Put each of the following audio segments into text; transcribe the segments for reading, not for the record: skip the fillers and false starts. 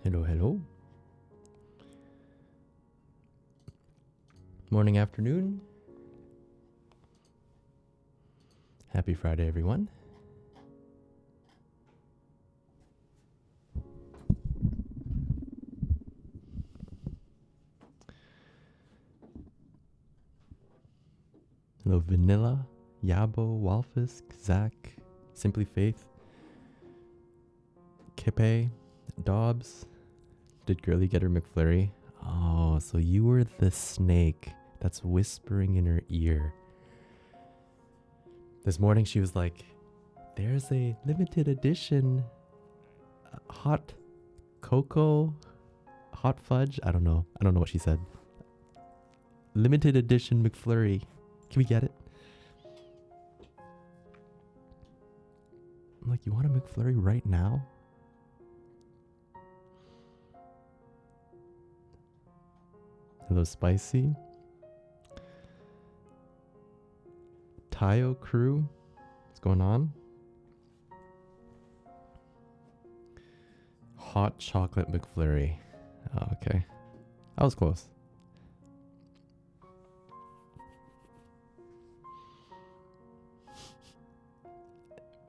Hello, hello. Morning, afternoon. Happy Friday, everyone. Hello, Vanilla, Yabo, Walfisk, Zach, Simply Faith, Kipe, Dobbs. Did Girly get her McFlurry? Oh, so you were the snake that's whispering in her ear. This morning she was like, there's a limited edition hot cocoa, hot fudge. I don't know what she said. Limited edition McFlurry. Can we get it? I'm like, you want a McFlurry right now? Hello, Spicy. Tayo Crew. What's going on? Hot chocolate McFlurry. Oh, okay. That was close.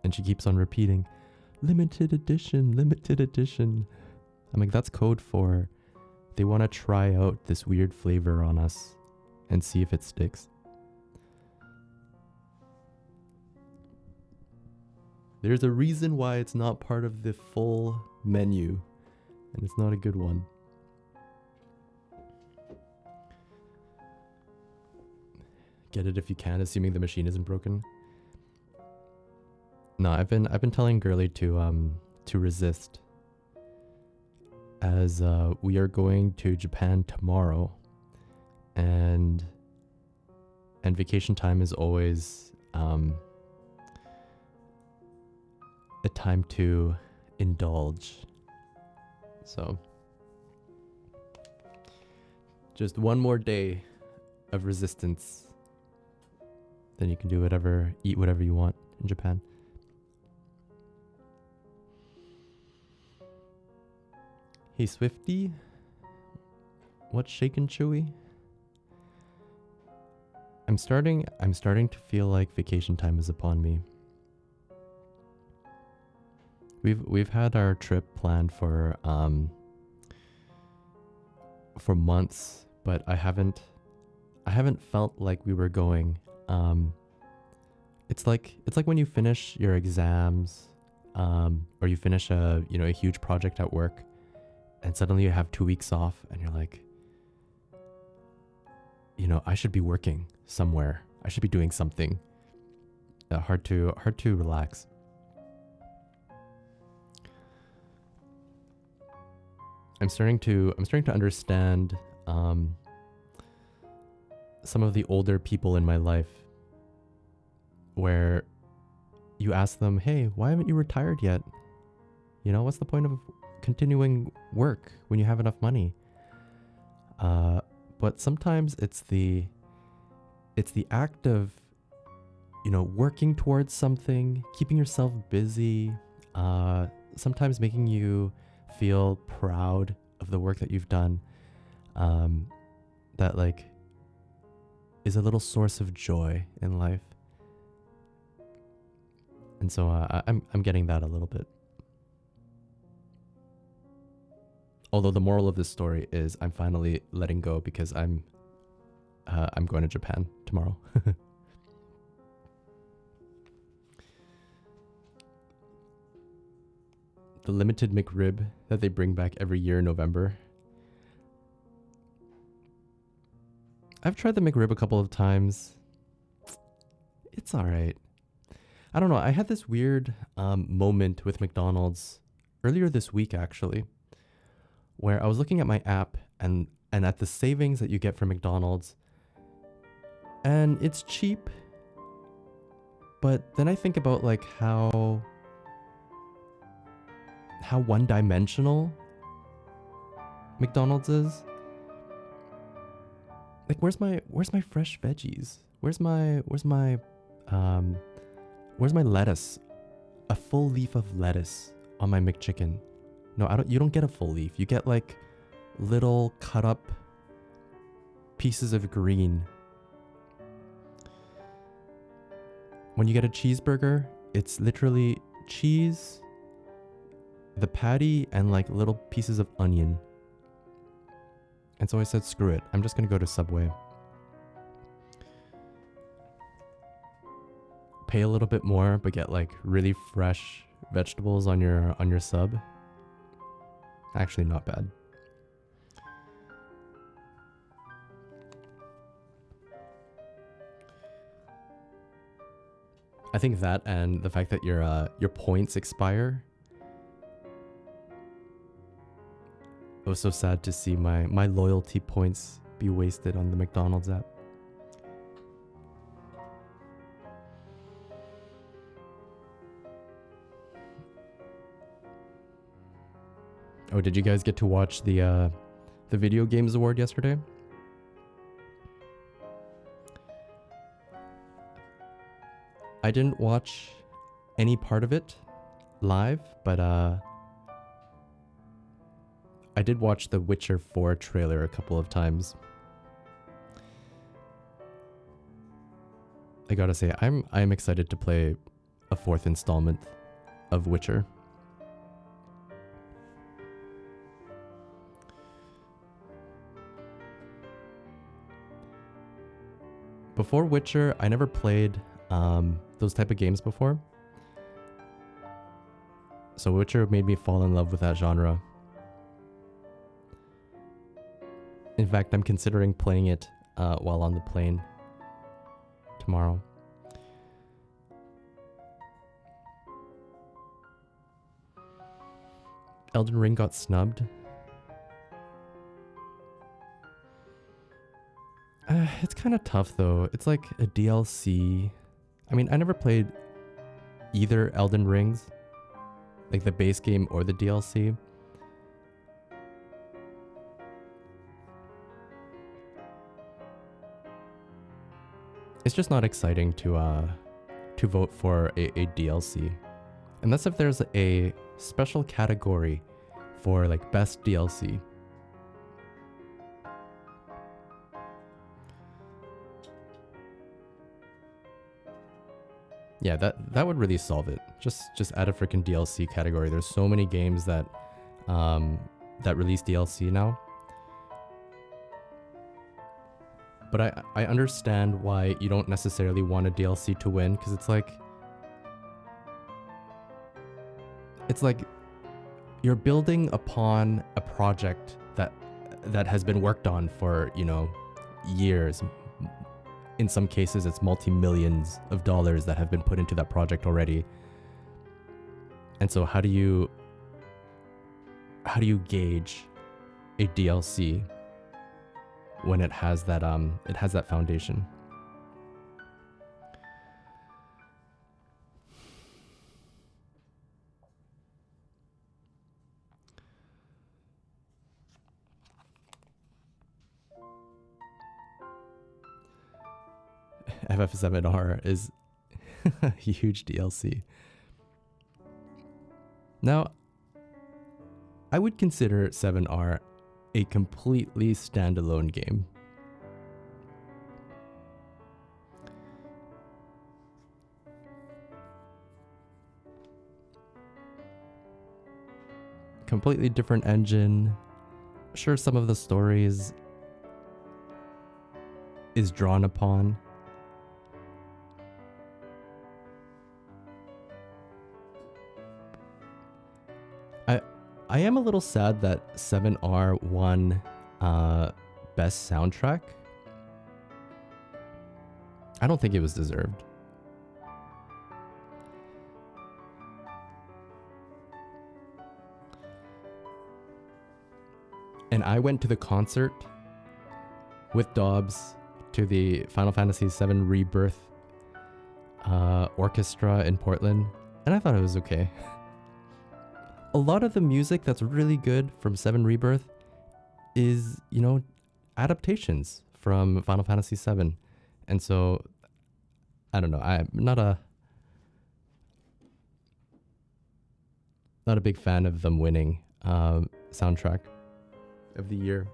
And she keeps on repeating, limited edition, limited edition. I'm like, that's code for they want to try out this weird flavor on us and see if it sticks. There's a reason why it's not part of the full menu, and it's not a good one. Get it if you can, assuming the machine isn't broken. No, I've been telling Girly to resist, as we are going to Japan tomorrow, and vacation time is always a time to indulge. So just one more day of resistance, then you can do whatever, eat whatever you want in Japan. Hey Swifty, what's shaking, Chewie? I'm starting to feel like vacation time is upon me. We've had our trip planned for months, but I haven't felt like we were going. It's like when you finish your exams, or you finish a huge project at work, and suddenly you have 2 weeks off, and you're like, I should be working somewhere. I should be doing something. Hard to relax. I'm starting to understand some of the older people in my life, where you ask them, hey, why haven't you retired yet? What's the point of continuing work when you have enough money? But sometimes it's the act of working towards something, keeping yourself busy, sometimes making you feel proud of the work that you've done, that like is a little source of joy in life. And so I'm getting that a little bit. Although the moral of this story is I'm finally letting go, because I'm going to Japan tomorrow. The limited McRib that they bring back every year in November. I've tried the McRib a couple of times. It's all right. I don't know. I had this weird moment with McDonald's earlier this week, actually, where I was looking at my app and at the savings that you get from McDonald's, and it's cheap. But then I think about like how one-dimensional McDonald's is. Like, where's my fresh veggies? Where's my lettuce? A full leaf of lettuce on my McChicken. No, you don't get a full leaf. You get like little cut up pieces of green. When you get a cheeseburger, it's literally cheese, the patty, and like little pieces of onion. And so I said, screw it. I'm just going to go to Subway. Pay a little bit more, but get like really fresh vegetables on your sub. Actually, not bad. I think that, and the fact that your points expire. It was so sad to see my loyalty points be wasted on the McDonald's app. Oh, did you guys get to watch the Video Games Award yesterday? I didn't watch any part of it live, but I did watch the Witcher 4 trailer a couple of times. I gotta say, I'm excited to play a 4th installment of Witcher. Before Witcher, I never played those type of games before. So Witcher made me fall in love with that genre. In fact, I'm considering playing it while on the plane tomorrow. Elden Ring got snubbed. It's kind of tough though. It's like a DLC. I mean, I never played either Elden Rings, like the base game or the DLC. It's just not exciting to vote for a DLC. Unless if there's a special category for like best DLC. Yeah, that would really solve it. Just add a freaking DLC category. There's so many games that that release DLC now. But I understand why you don't necessarily want a DLC to win, because it's like you're building upon a project that has been worked on for, you know, years. In some cases, it's multi-millions of dollars that have been put into that project already. And so how do you gauge a DLC when it has that foundation? FF7R is a huge DLC. Now, I would consider 7R a completely standalone game. Completely different engine. Sure, some of the stories is drawn upon. I am a little sad that 7R won best soundtrack. I don't think it was deserved. And I went to the concert with Dobbs to the Final Fantasy VII Rebirth orchestra in Portland, and I thought it was okay. A lot of the music that's really good from 7 Rebirth is, you know, adaptations from Final Fantasy VII. And so, I don't know, I'm not a big fan of them winning soundtrack of the year.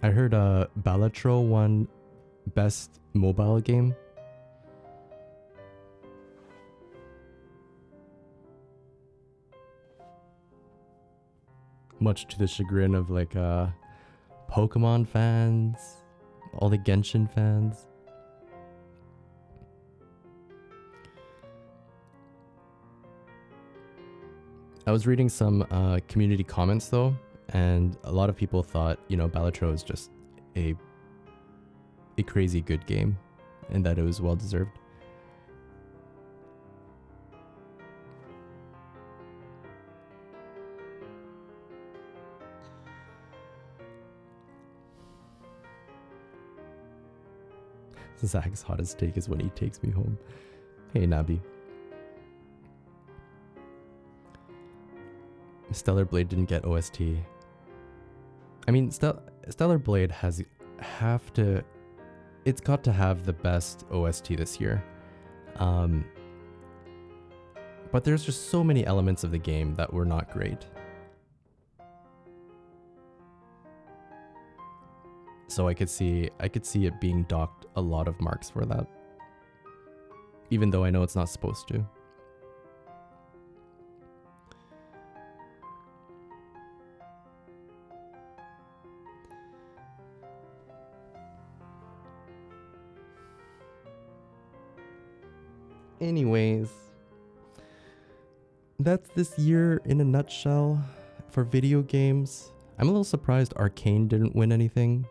I heard Balatro won best mobile game. Much to the chagrin of like Pokemon fans, all the Genshin fans. I was reading some community comments though, and a lot of people thought, you know, Balatro is just a crazy good game and that it was well deserved. Zach's hottest take is when he takes me home. Hey, Nabi. Stellar Blade didn't get OST. I mean, Stellar Blade it's got to have the best OST this year. But there's just so many elements of the game that were not great. So I could see it being docked a lot of marks for that. Even though I know it's not supposed to. Anyways, that's this year in a nutshell for video games. I'm a little surprised Arcane didn't win anything.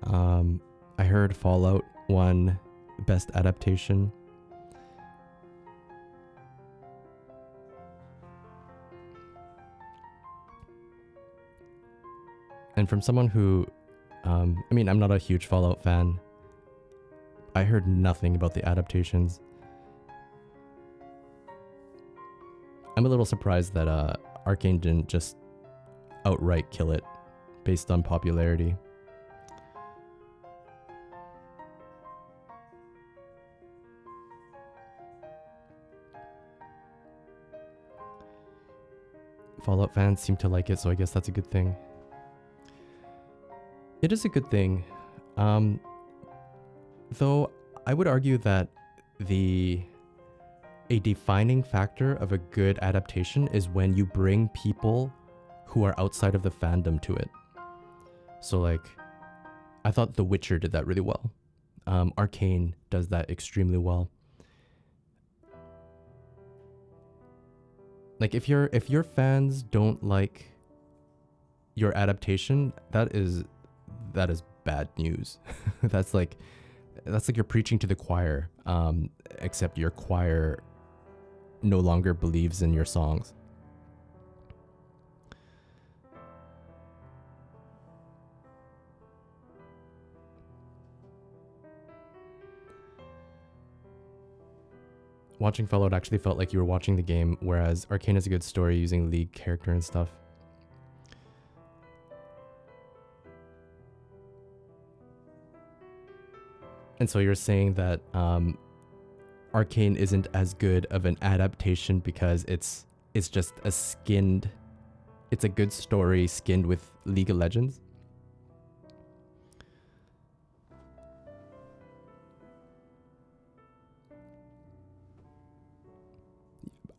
I heard Fallout won Best Adaptation. And from someone who, I mean, I'm not a huge Fallout fan. I heard nothing about the adaptations. I'm a little surprised that Arcane didn't just outright kill it based on popularity. Fallout fans seem to like it, so I guess that's a good thing. It is a good thing. Though I would argue that a defining factor of a good adaptation is when you bring people who are outside of the fandom to it. So like, I thought The Witcher did that really well. Arcane does that extremely well. Like if your fans don't like your adaptation, that is bad news. that's like you're preaching to the choir, except your choir no longer believes in your songs. Watching Fallout actually felt like you were watching the game, whereas Arcane is a good story using League character and stuff. And so you're saying that Arcane isn't as good of an adaptation because it's just it's a good story skinned with League of Legends?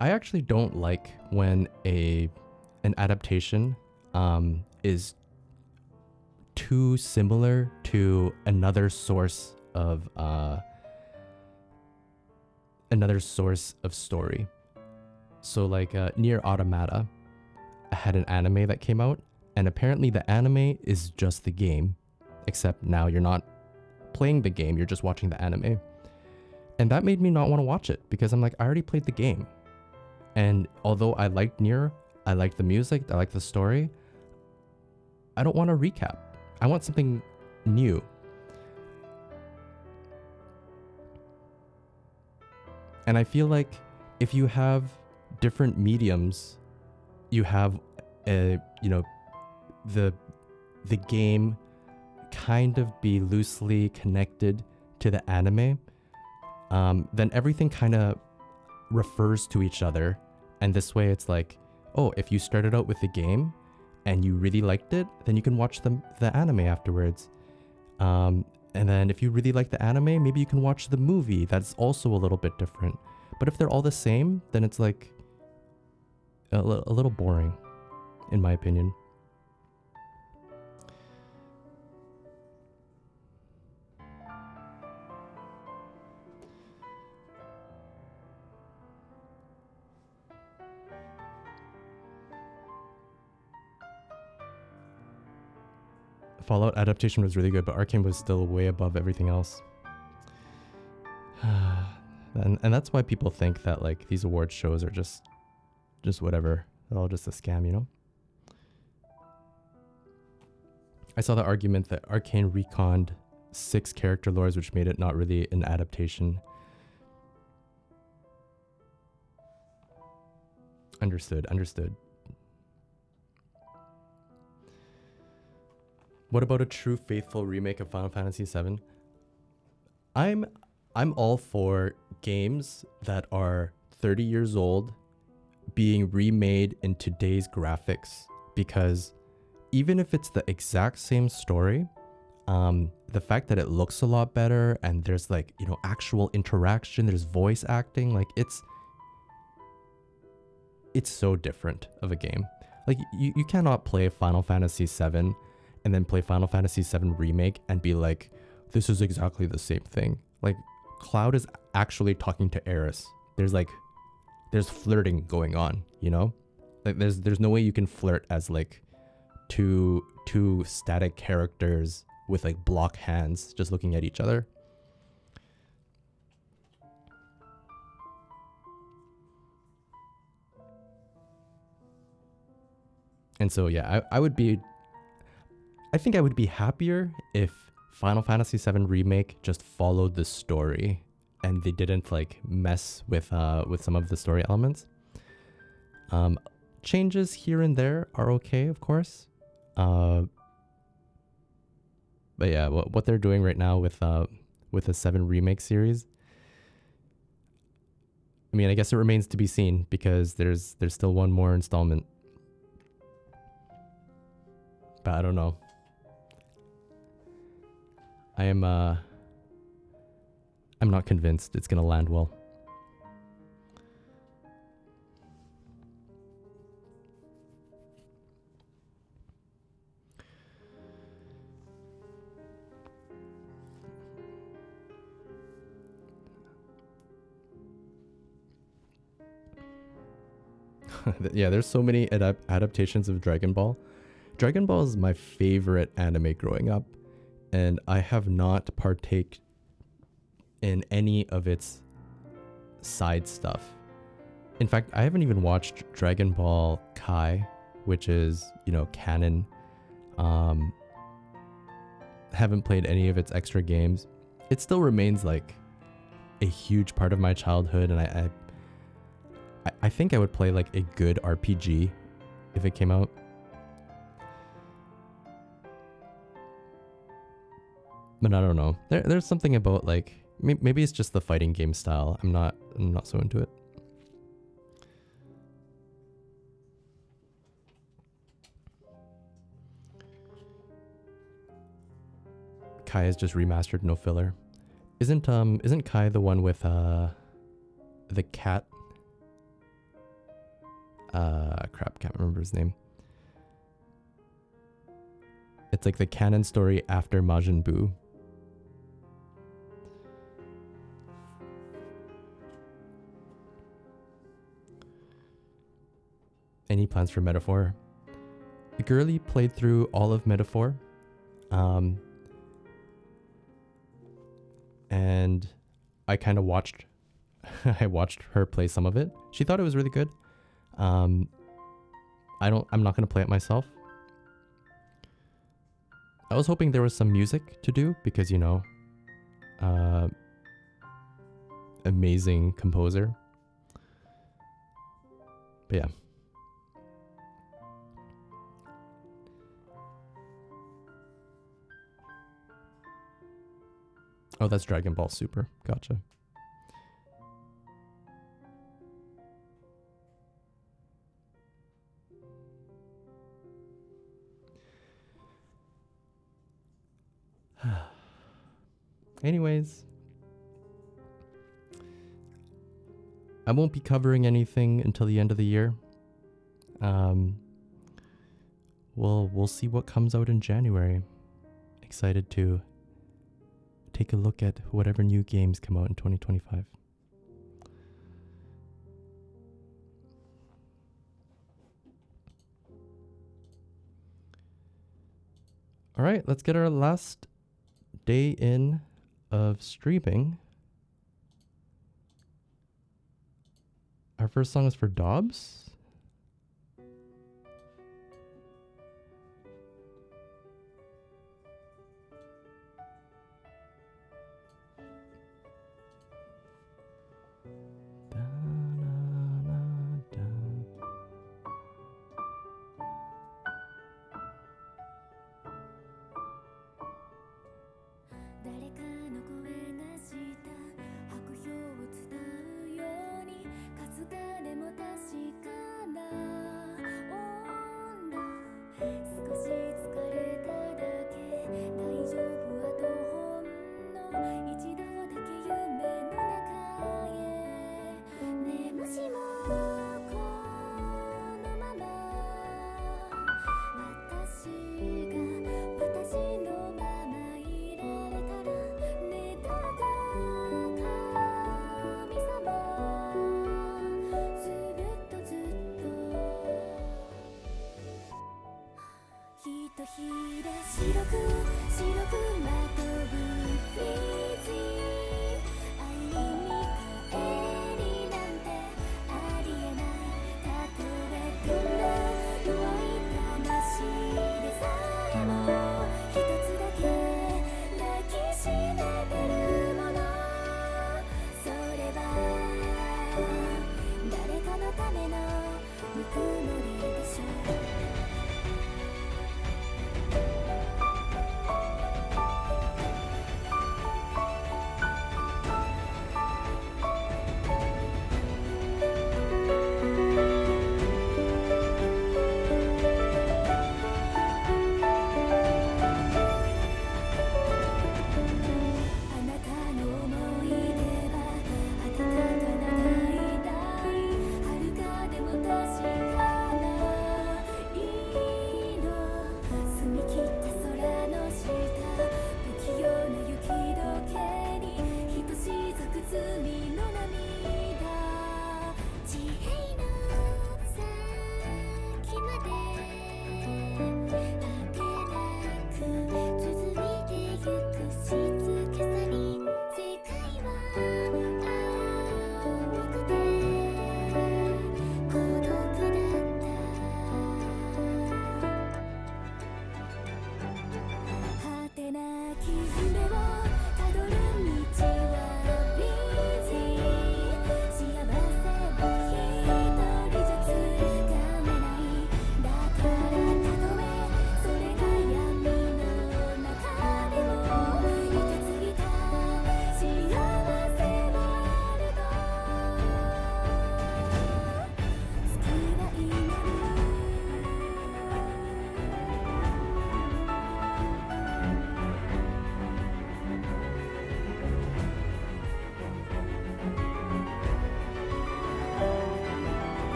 I actually don't like when an adaptation is too similar to another source of story. So like Nier Automata had an anime that came out, and apparently the anime is just the game, except now you're not playing the game, you're just watching the anime. And that made me not want to watch it because I'm like, I already played the game. And although I liked Nier, I liked the music, I liked the story, I don't want a recap. I want something new. And I feel like if you have different mediums, you have the game kind of be loosely connected to the anime, then everything kind of refers to each other. And this way it's like, oh, if you started out with the game and you really liked it, then you can watch the anime afterwards. And then if you really like the anime, maybe you can watch the movie that's also a little bit different. But if they're all the same, then it's like a little boring, in my opinion. Fallout adaptation was really good, but Arcane was still way above everything else. And that's why people think that like these award shows are just whatever. They're all just a scam, you know? I saw the argument that Arcane reconned 6 character lores, which made it not really an adaptation. Understood. What about a true faithful remake of Final Fantasy VII? I'm I'm all for games that are 30 years old being remade in today's graphics, because even if it's the exact same story, the fact that it looks a lot better and there's like, you know, actual interaction, there's voice acting, like it's so different of a game. Like you cannot play Final Fantasy VII and then play Final Fantasy VII Remake and be like, this is exactly the same thing. Like Cloud is actually talking to Aerith. There's flirting going on, you know? Like there's no way you can flirt as like two static characters with like block hands just looking at each other. And so yeah, I think I would be happier if Final Fantasy VII Remake just followed the story and they didn't like mess with some of the story elements. Changes here and there are okay, of course. But yeah, what they're doing right now with the 7 remake series, I mean, I guess it remains to be seen because there's still one more installment. But I don't know. I'm not convinced it's gonna land well. Yeah, there's so many adaptations of Dragon Ball. Dragon Ball is my favorite anime growing up, and I have not partaked in any of its side stuff. In fact, I haven't even watched Dragon Ball Kai, which is, you know, canon. Haven't played any of its extra games. It still remains like a huge part of my childhood, and I think I would play like a good RPG if it came out. But I don't know. There's something about like maybe it's just the fighting game style. I'm not so into it. Kai is just remastered, no filler. Isn't Kai the one with the cat? Crap, can't remember his name. It's like the canon story after Majin Buu. Any plans for Metaphor? Girly played through all of Metaphor. And I kind of watched I watched her play some of it. She thought it was really good. I'm not going to play it myself. I was hoping there was some music to do because, you know, amazing composer. But yeah. Oh, that's Dragon Ball Super. Gotcha. Anyways, I won't be covering anything until the end of the year. We'll see what comes out in January. Excited to take a look at whatever new games come out in 2025. All right, let's get our last day in of streaming. Our first song is for Dobbs.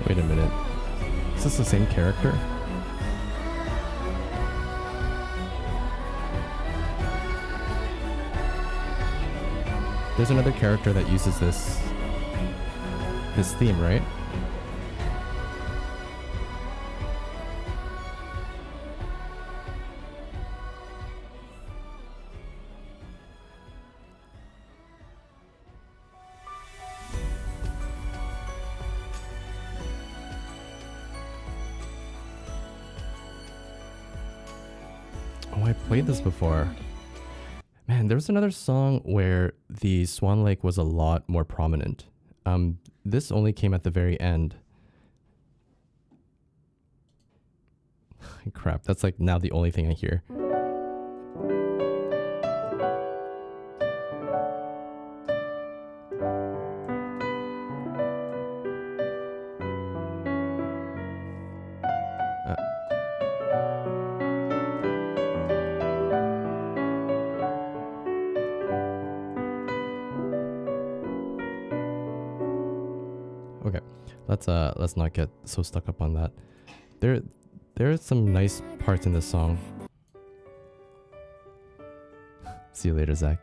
Wait a minute. Is this the same character? There's another character that uses this theme, right? Oh, I played this before. Man, there was another song where the Swan Lake was a lot more prominent. This only came at the very end. Crap, that's like now the only thing I hear. Okay, let's not get so stuck up on that. There are some nice parts in this song. See you later, Zach.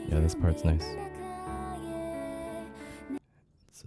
Yeah, this part's nice. It's,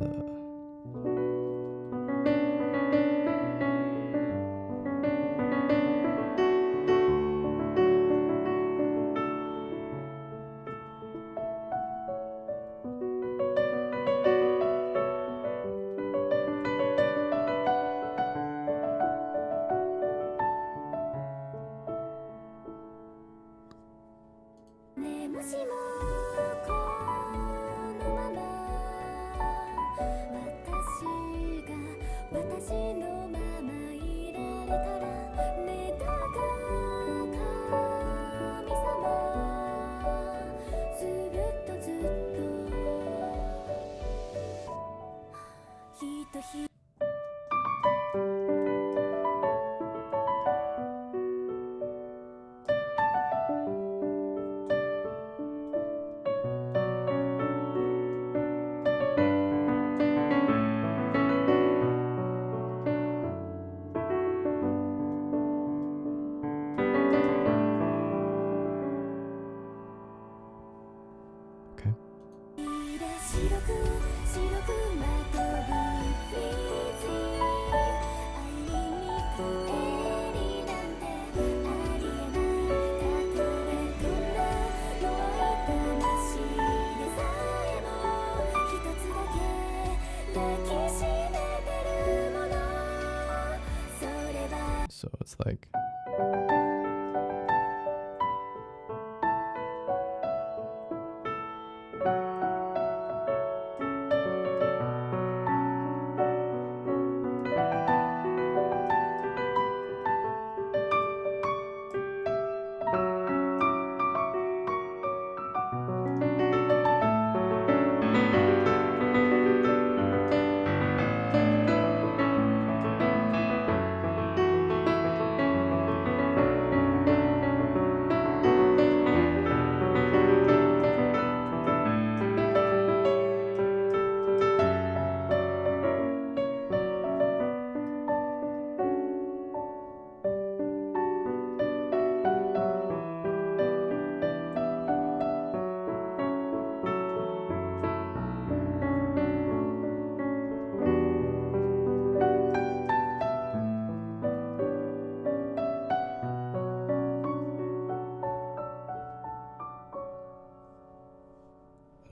So it's like,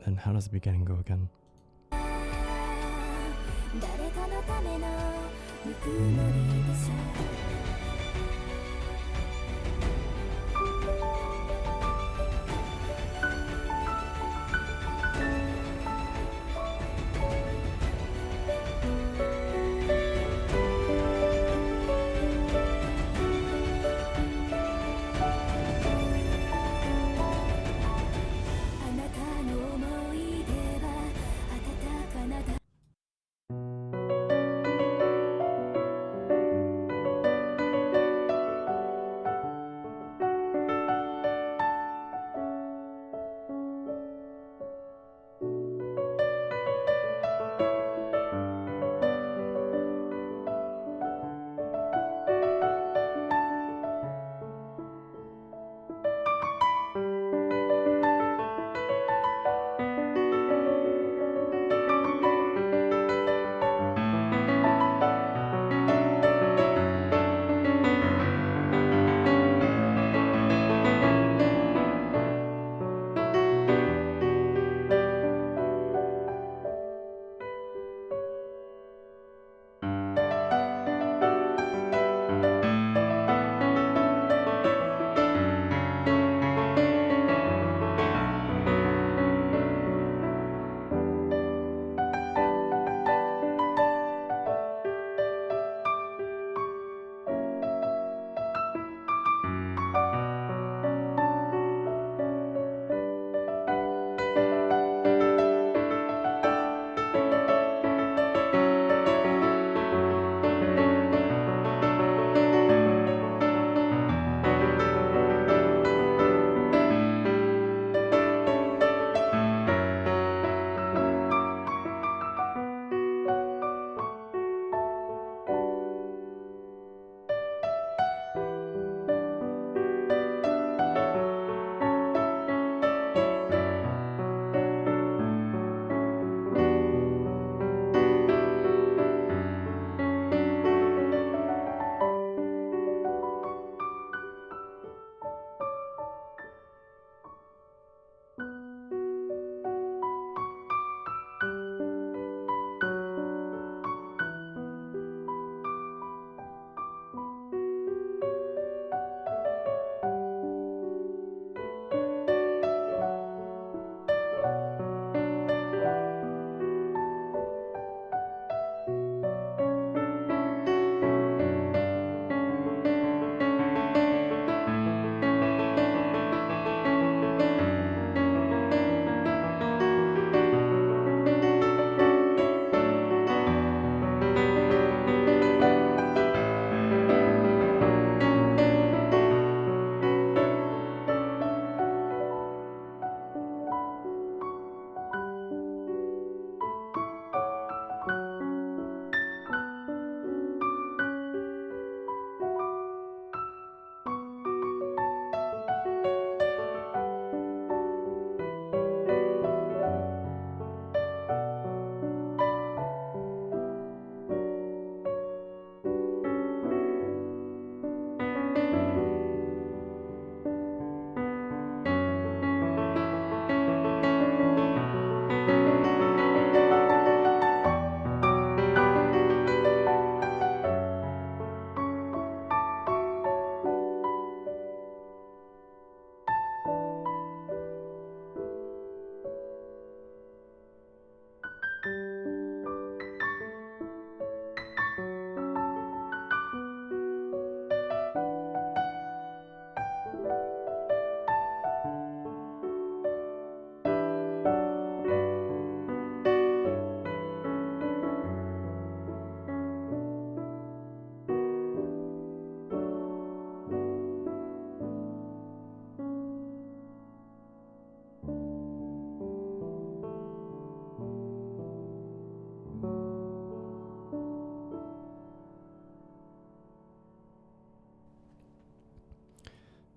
then how does the beginning go again? 誰かのためのぬくもりでしょう I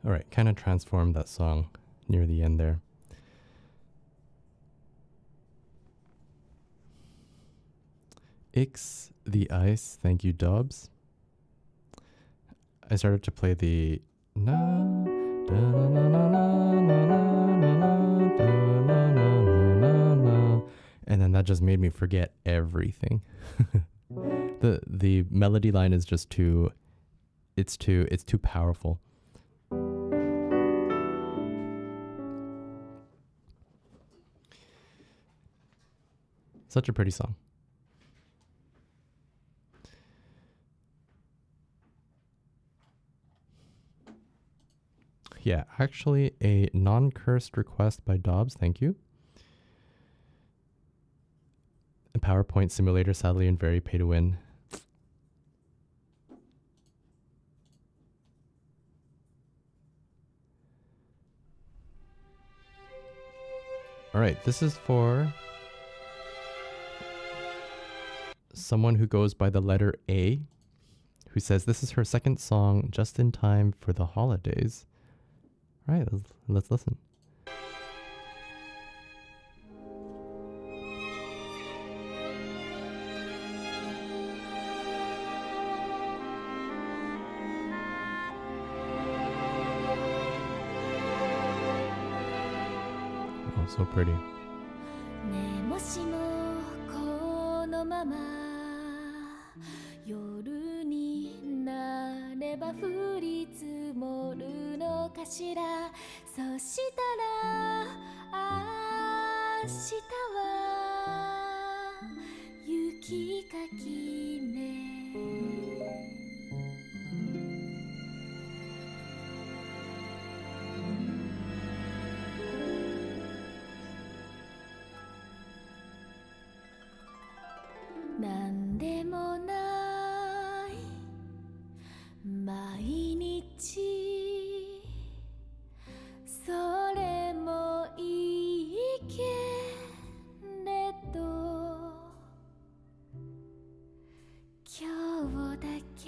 All right, kind of transformed that song near the end there. Ix the Ice, thank you, Dobbs. I started to play the na da na na na na na na na na na na, and then that just made me forget everything. The melody line is just too powerful. Such a pretty song. Yeah, actually a non-cursed request by Dobbs, thank you. A PowerPoint simulator, sadly, and very pay to win. All right, this is for someone who goes by the letter A, who says this is her second song just in time for the holidays. All right, let's listen. Oh, so pretty. ねもしもこのまま夜になれば降り積もるのかしらそしたら明日は雪かきねなんでもない毎日それもいいけれど今日だけ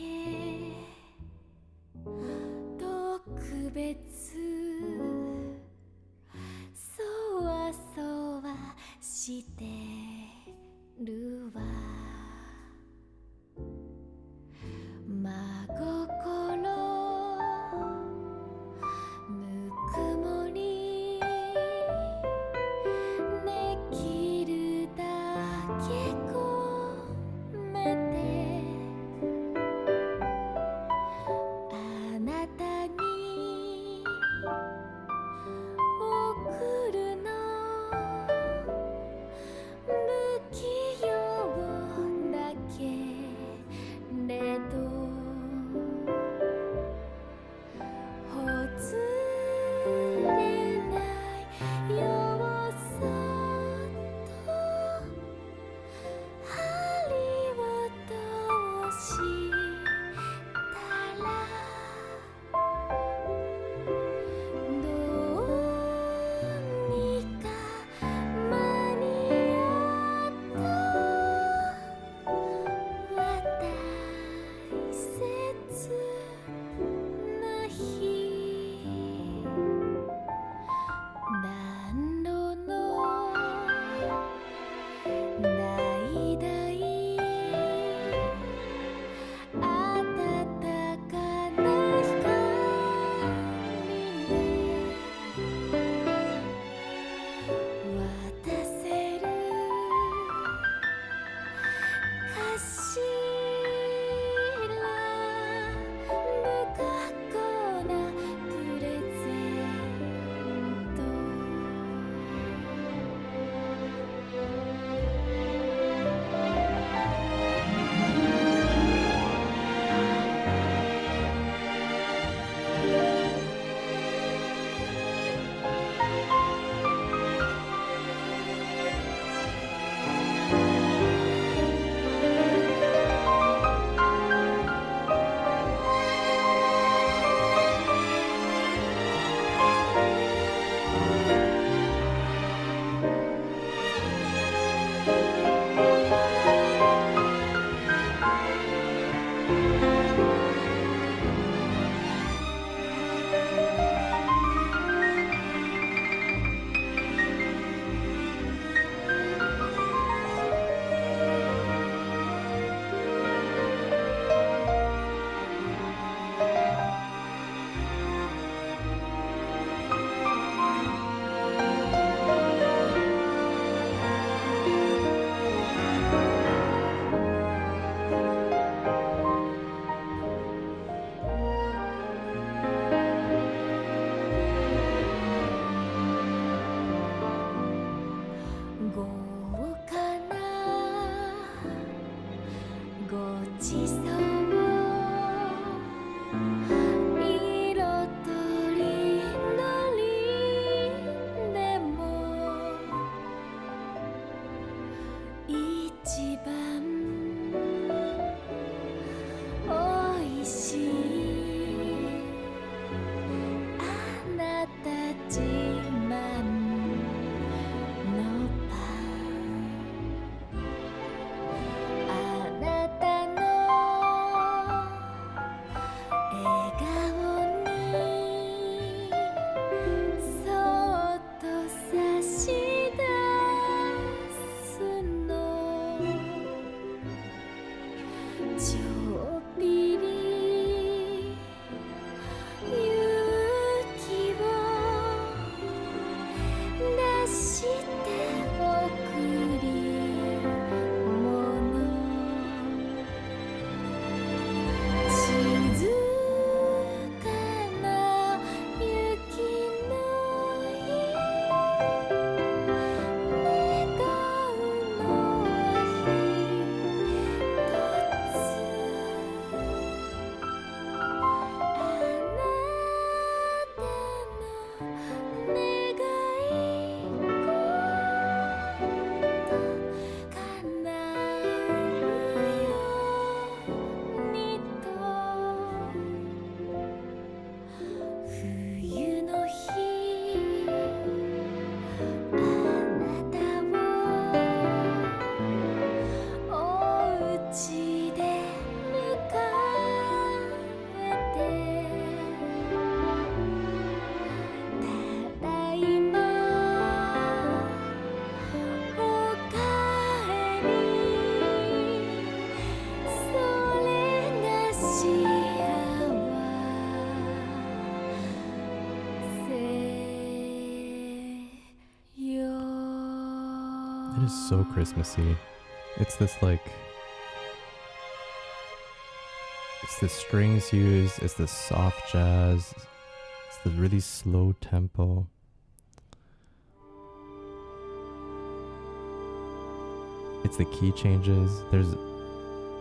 特別そわそわしてるわ真心ぬくもりできるだけ込めてあなたに is so Christmassy. It's this like, it's the strings used, it's the soft jazz, it's the really slow tempo. It's the key changes. There's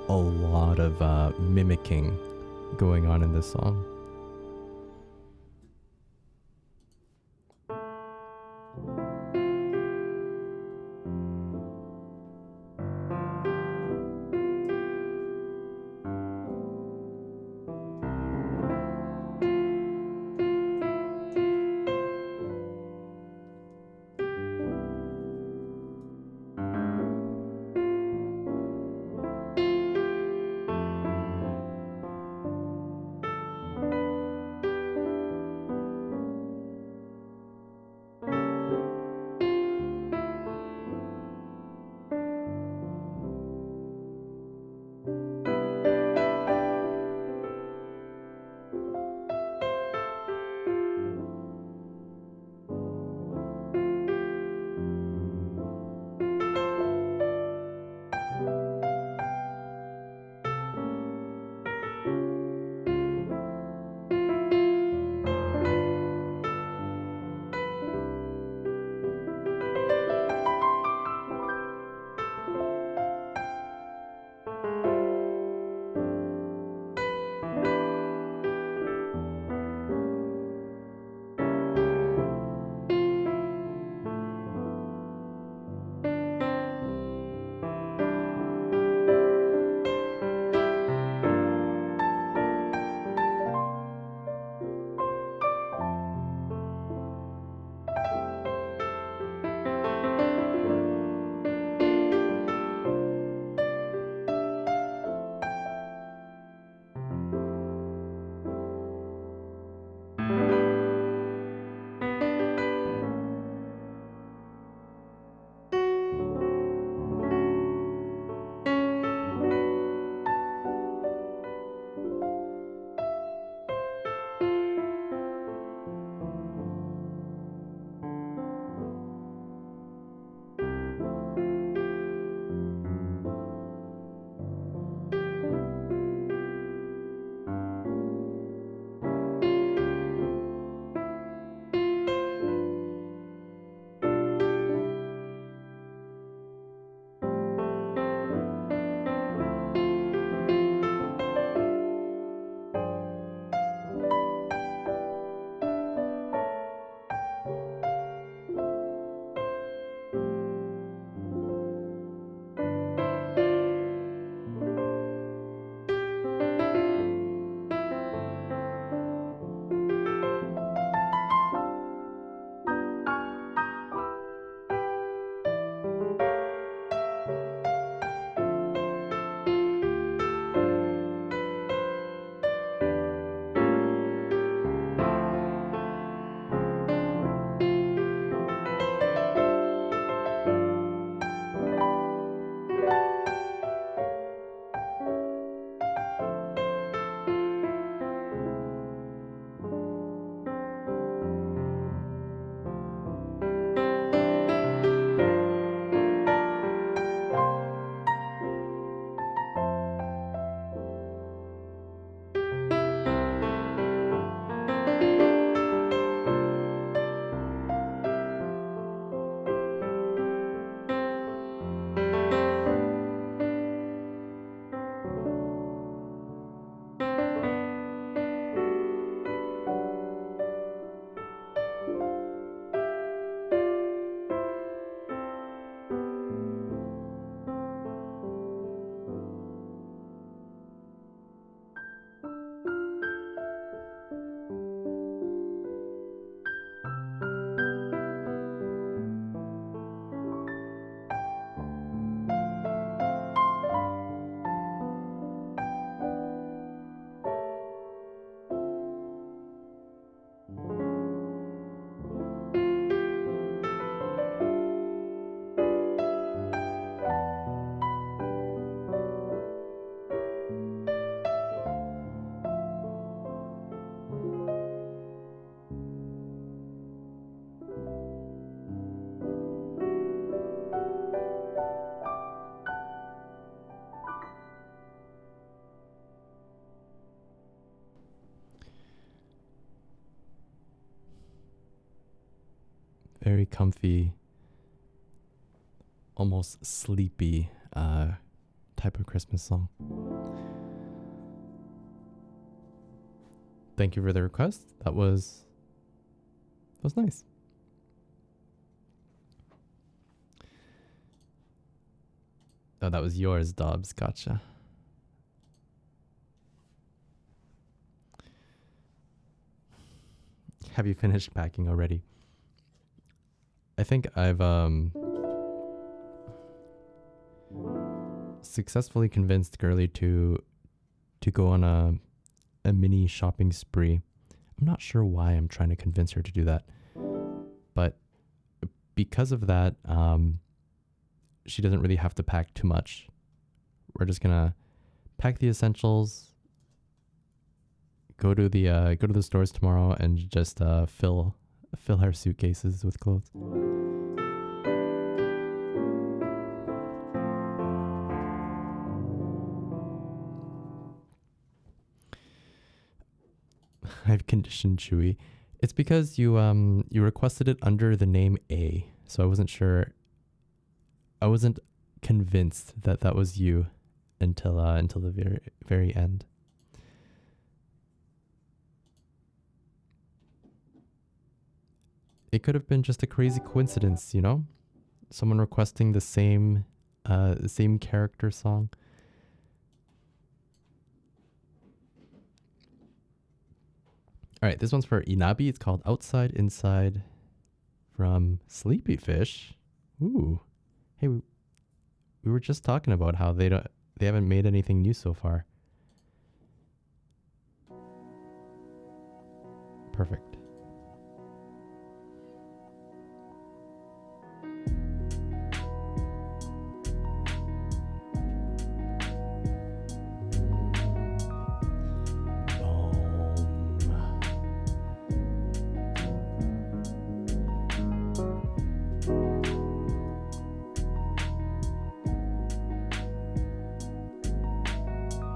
a lot of mimicking going on in this song. very comfy, almost sleepy type of Christmas song. Thank you for the request. That was nice. Oh, that was yours, Dobbs. Gotcha. Have you finished packing already? I think I've successfully convinced Girly to go on a mini shopping spree. I'm not sure why I'm trying to convince her to do that, but because of that, she doesn't really have to pack too much. We're just gonna pack the essentials, go to the stores tomorrow, and just fill our suitcases with clothes. I've conditioned Chewie. It's because you requested it under the name A, so I wasn't sure. I wasn't convinced that was you until the very end. It could have been just a crazy coincidence, you know? Someone requesting the same character song. All right, this one's for Inabi. It's called Outside Inside from Sleepy Fish. Ooh. Hey, we were just talking about how they haven't made anything new so far. Perfect.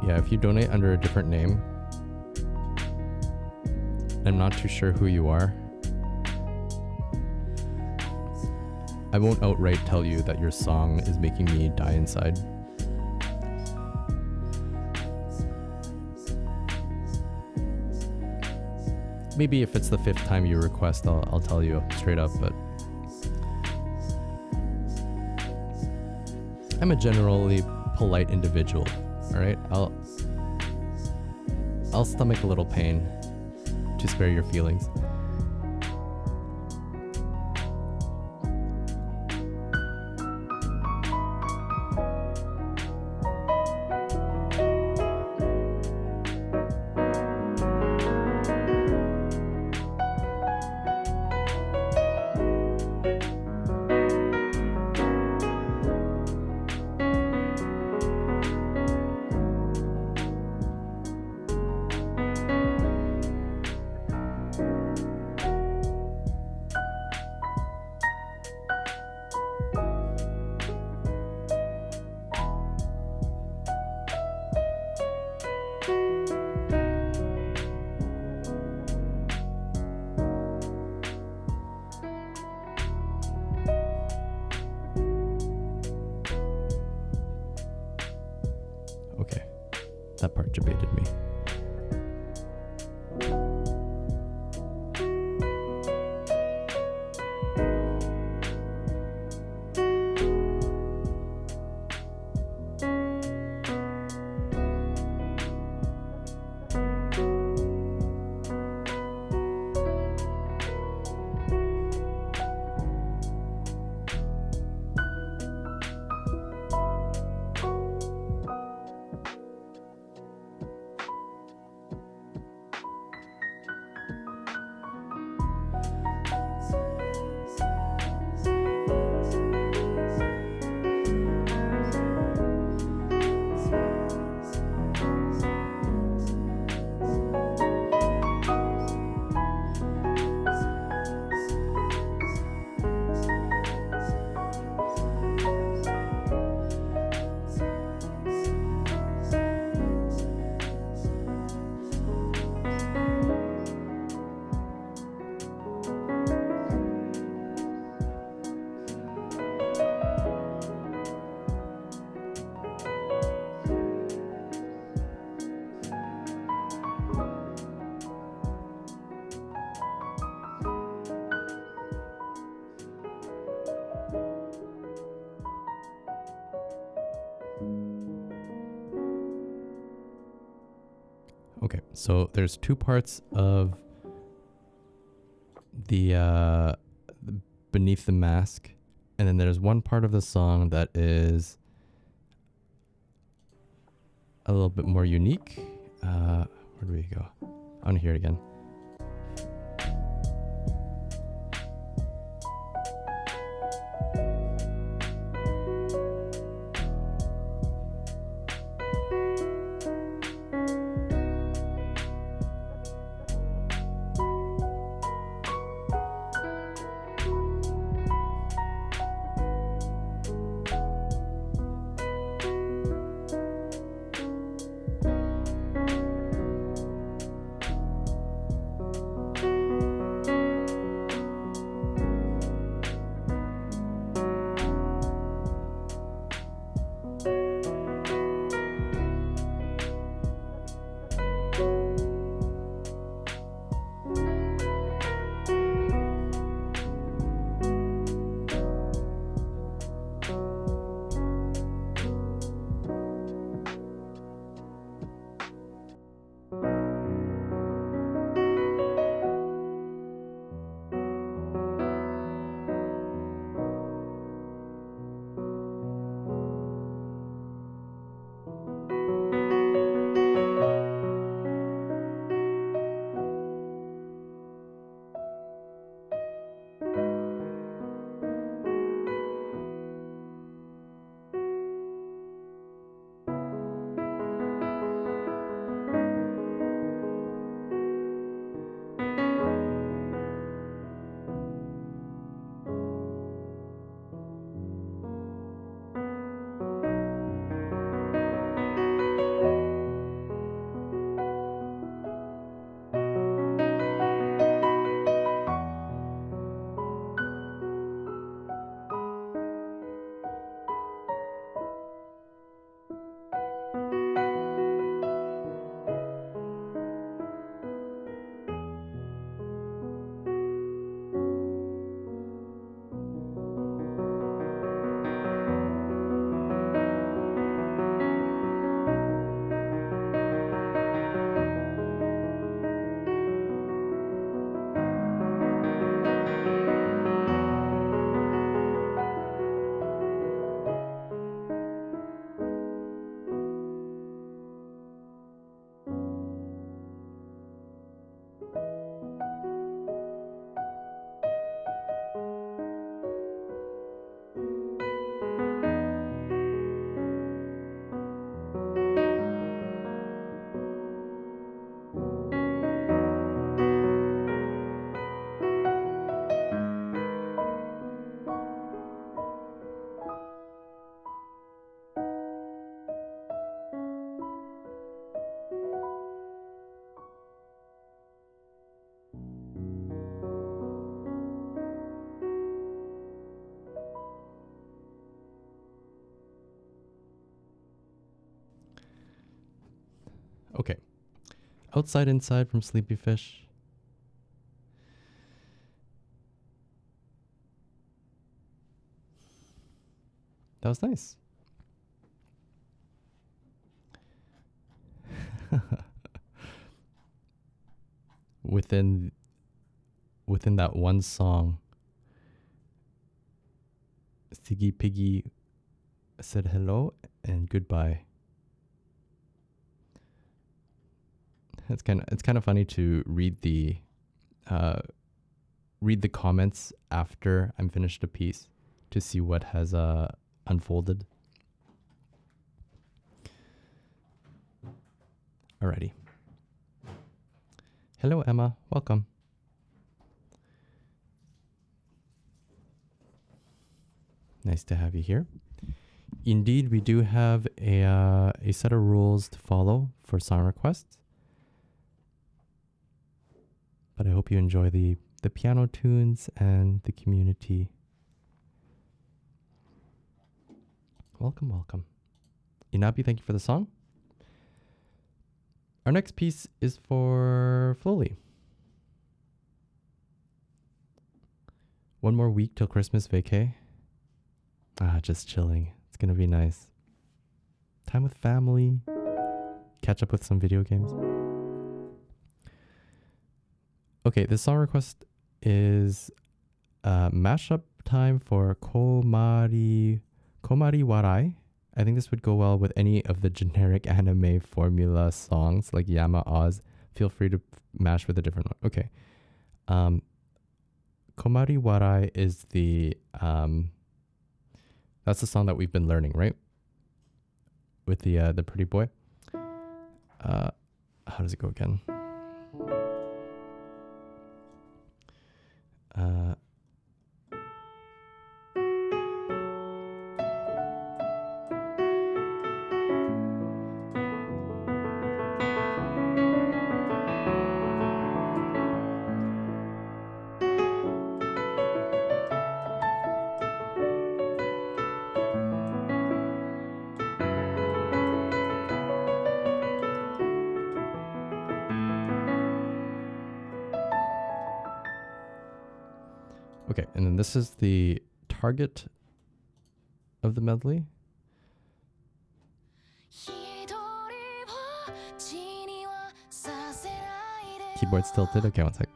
Yeah, if you donate under a different name, I'm not too sure who you are. I won't outright tell you that your song is making me die inside. Maybe if it's the 5th time you request, I'll tell you straight up, but I'm a generally polite individual. All right, I'll stomach a little pain to spare your feelings. Okay, that part debated me. Okay, so there's two parts of the Beneath the Mask, and then there's one part of the song that is a little bit more unique. Where do we go? I want to hear it again. Okay. Outside Inside from Sleepy Fish. That was nice. Within that one song, Siggy Piggy said hello and goodbye. It's kind of funny to read the comments after I'm finished a piece to see what has unfolded. Alrighty. Hello, Emma. Welcome. Nice to have you here. Indeed, we do have a set of rules to follow for song requests. But I hope you enjoy the piano tunes and the community. Welcome, welcome. Inabi, thank you for the song. Our next piece is for Flowly. One more week till Christmas vacay. Just chilling. It's gonna be nice. Time with family. Catch up with some video games. Okay, the song request is mashup time for Komari Warai. I think this would go well with any of the generic anime formula songs like Yama Oz. Feel free to mash with a different one. Okay. Komari Warai is the that's the song that we've been learning, right? With the pretty boy. How does it go again? Okay, and then this is the target of the medley. Keyboard's tilted. Okay, one sec.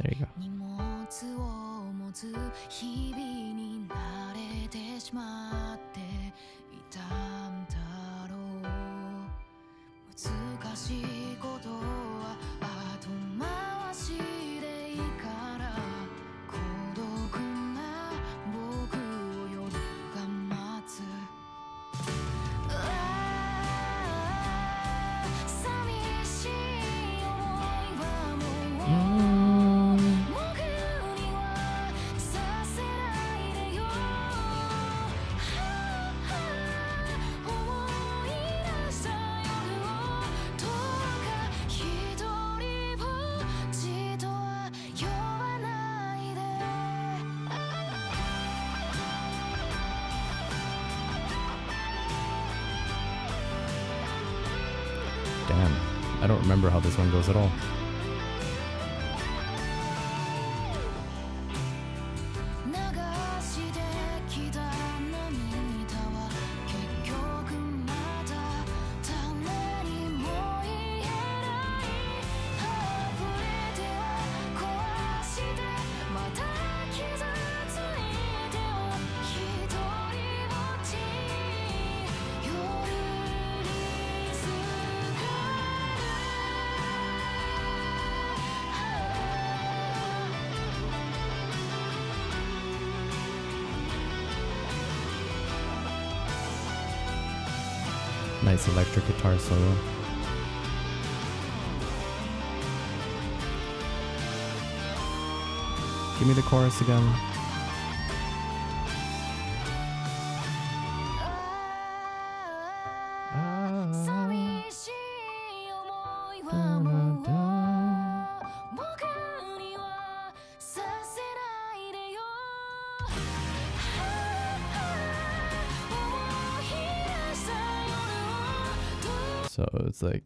There you go. Damn, I don't remember how this one goes at all. Nice electric guitar solo. Give me the chorus again. So it's like,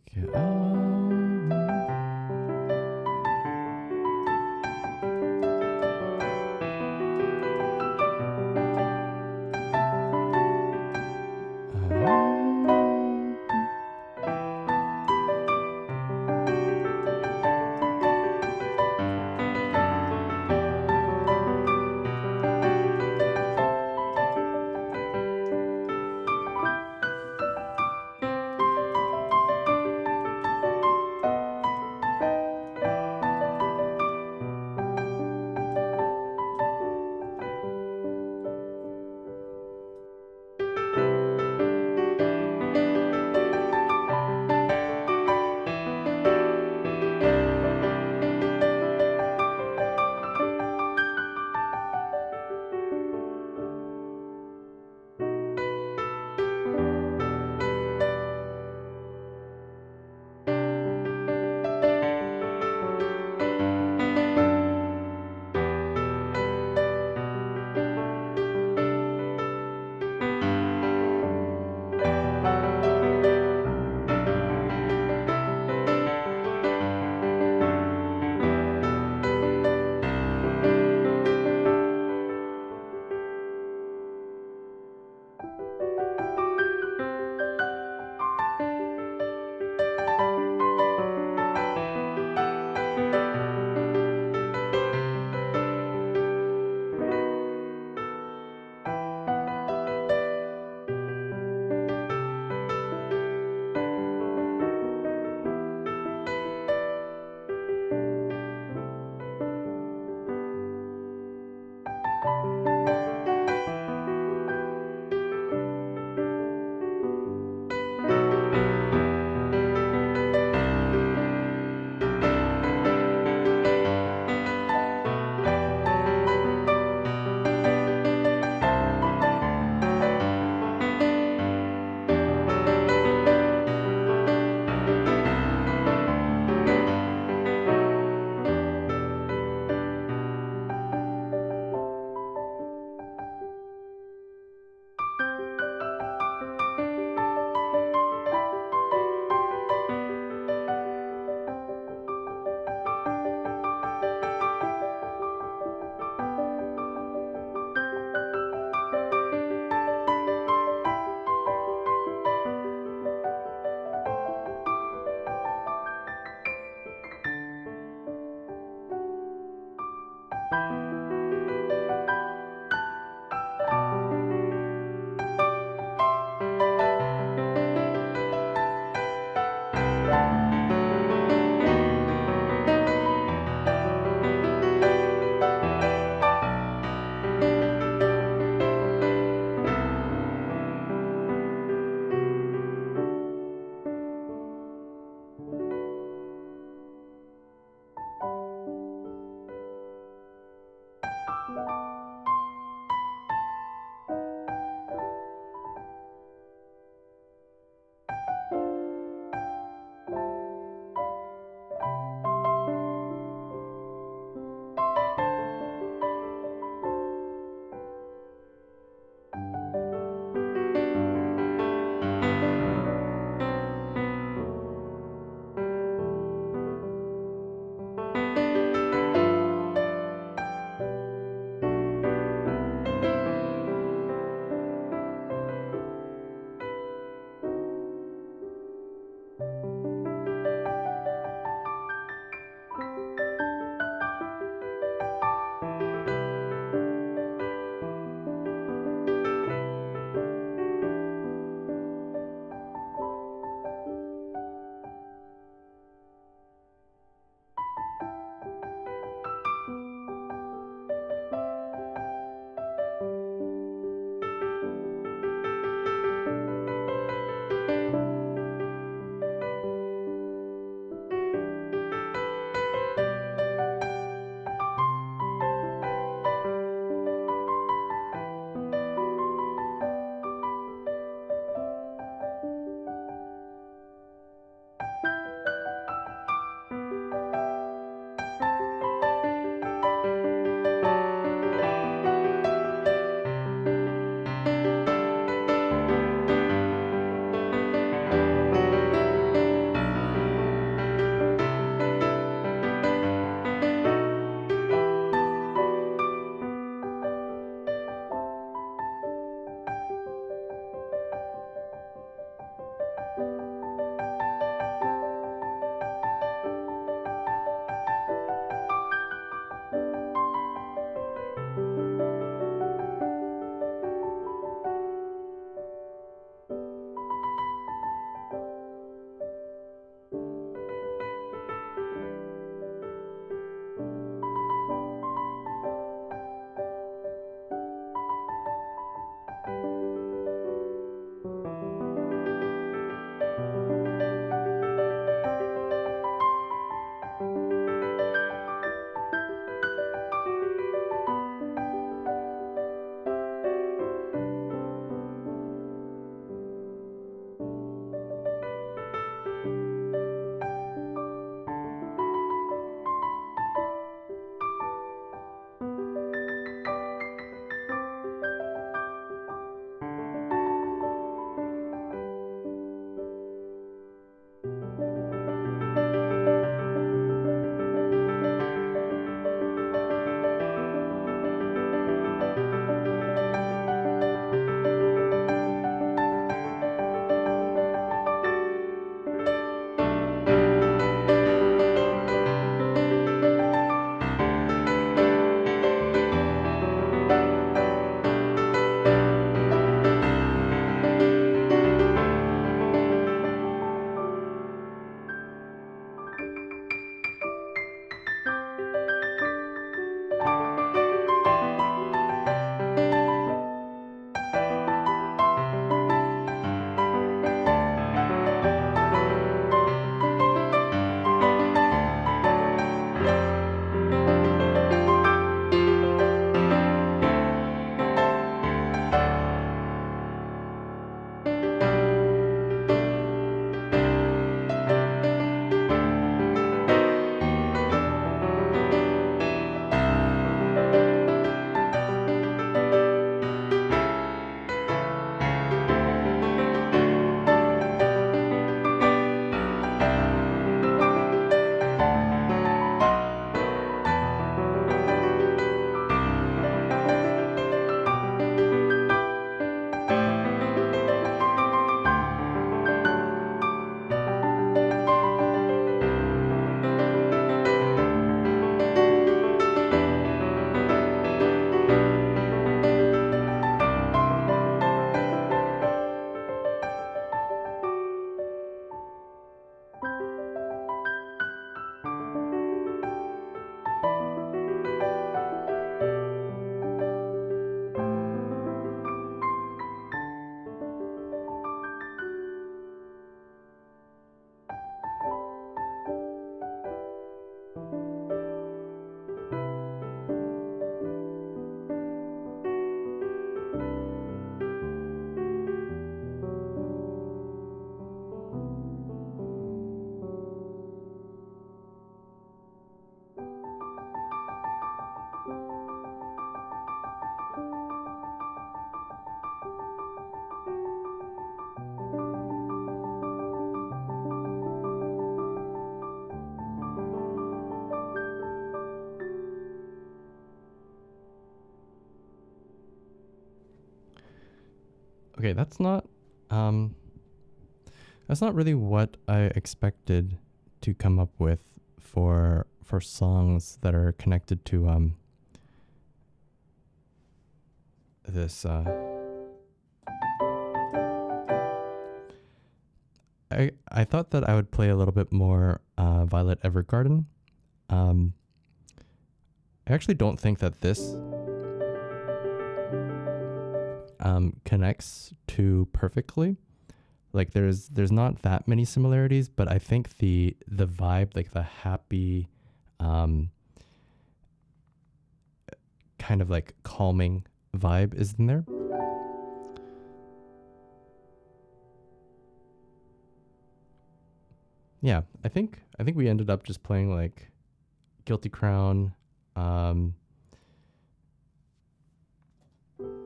Okay, that's not really what I expected to come up with for songs that are connected to this I thought that I would play a little bit more Violet Evergarden. I actually don't think that this connects too perfectly. Like there's not that many similarities, but I think the vibe, like the happy kind of like calming vibe is in there. Yeah, I think we ended up just playing like Guilty Crown,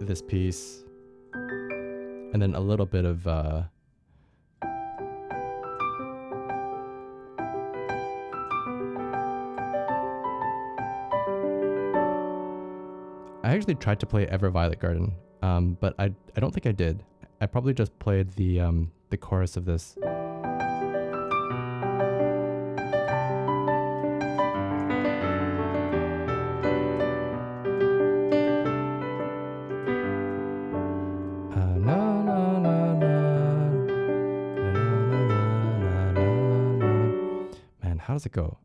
this piece, and then a little bit of I actually tried to play Ever Violet Garden, but I don't think I did. I probably just played the chorus of this. Man, how does it go?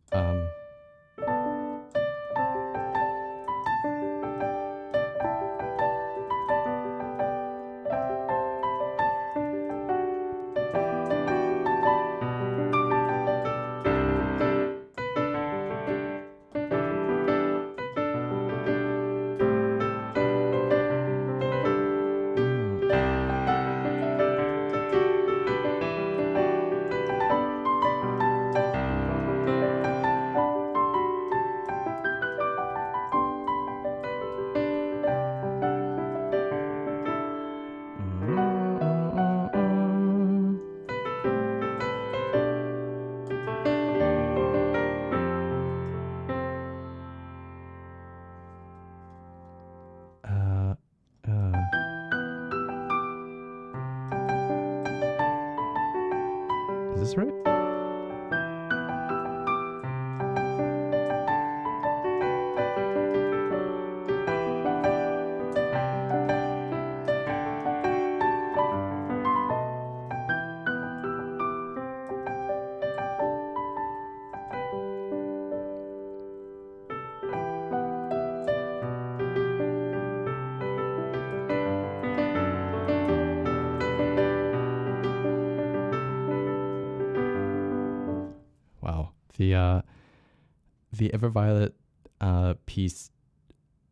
Is this right? Wow. The Ever Violet piece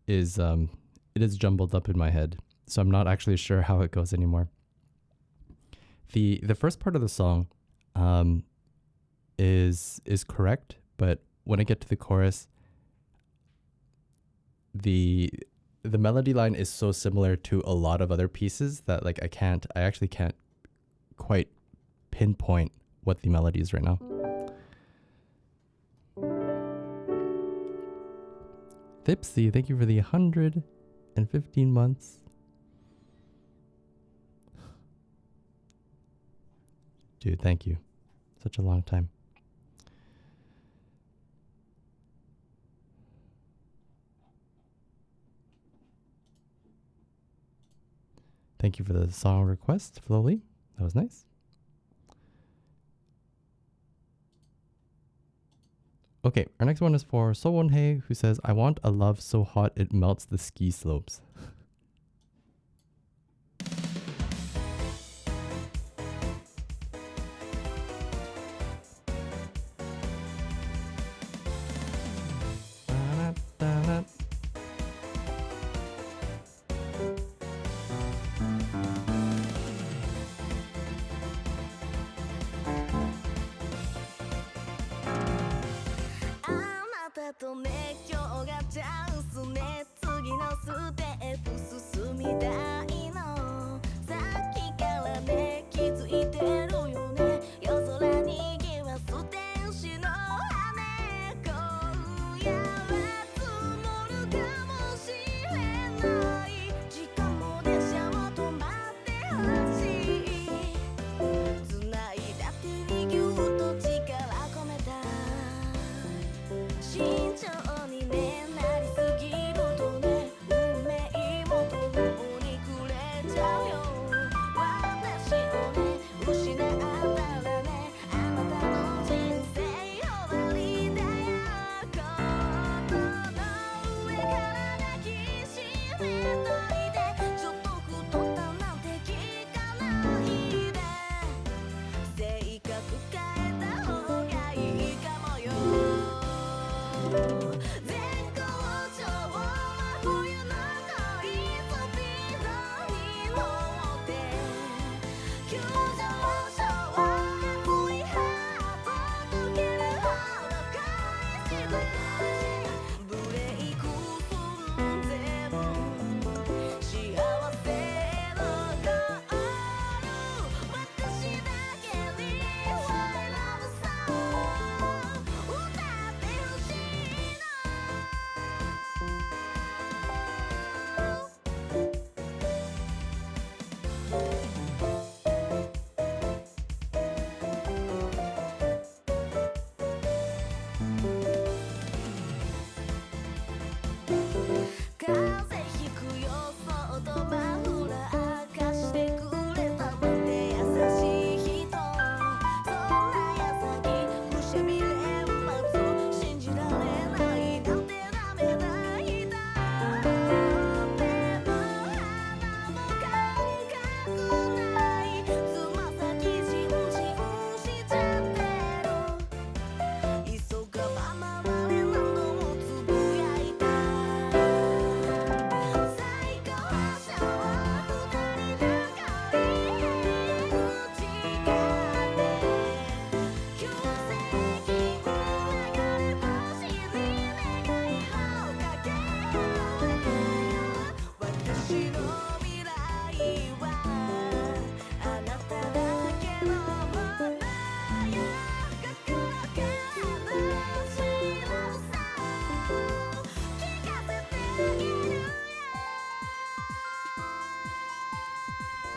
is it is jumbled up in my head, so I'm not actually sure how it goes anymore. The first part of the song is correct, but when I get to the chorus, the melody line is so similar to a lot of other pieces that like I actually can't quite pinpoint what the melody is right now. Thipsy, thank you for the 115 months. Dude, thank you. Such a long time. Thank you for the song request, Flowly. That was nice. Okay, our next one is for Sowonhei, who says, I want a love so hot it melts the ski slopes.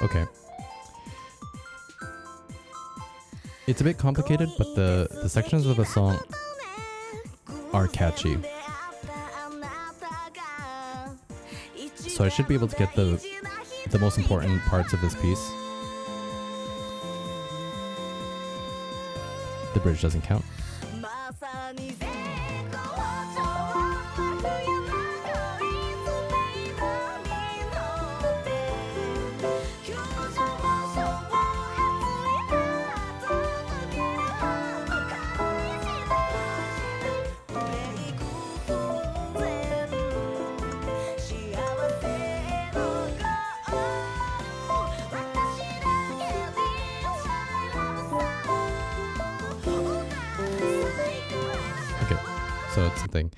Okay. It's a bit complicated, but the sections of the song are catchy. So I should be able to get the most important parts of this piece. The bridge doesn't count. So it's something.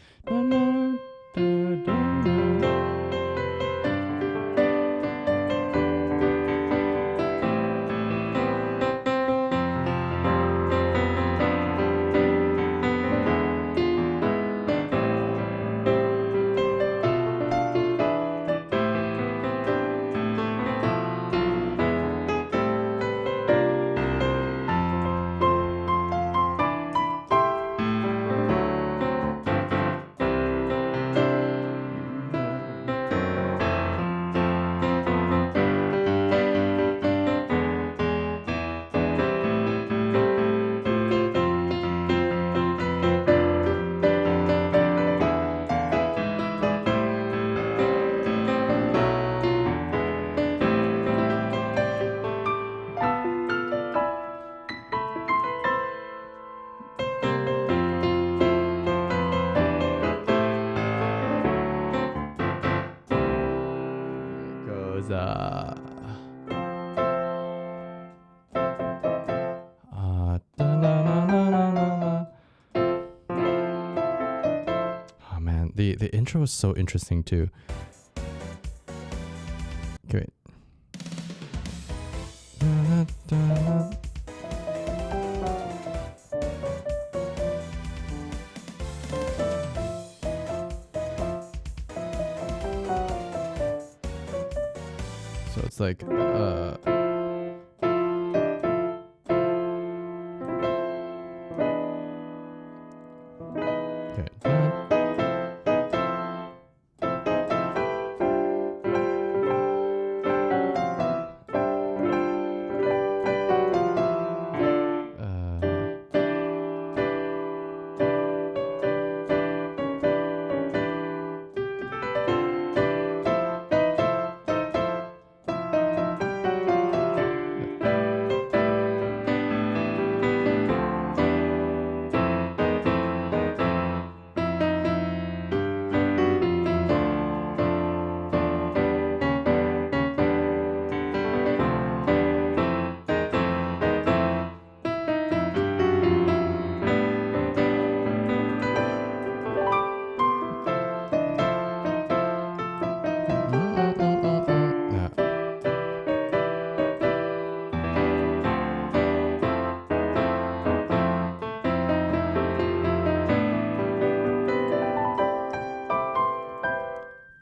Oh man, the intro is so interesting too. Okay, wait. So it's like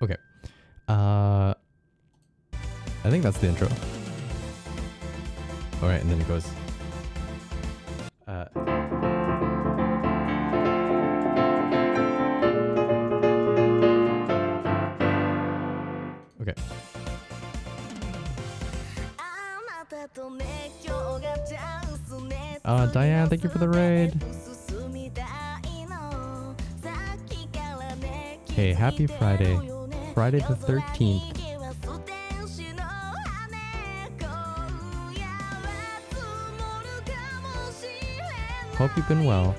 okay. I think that's the intro. All right, and then it goes. Okay. Diane, thank you for the raid. Hey, happy Friday. Friday the 13th. Hope you've been well.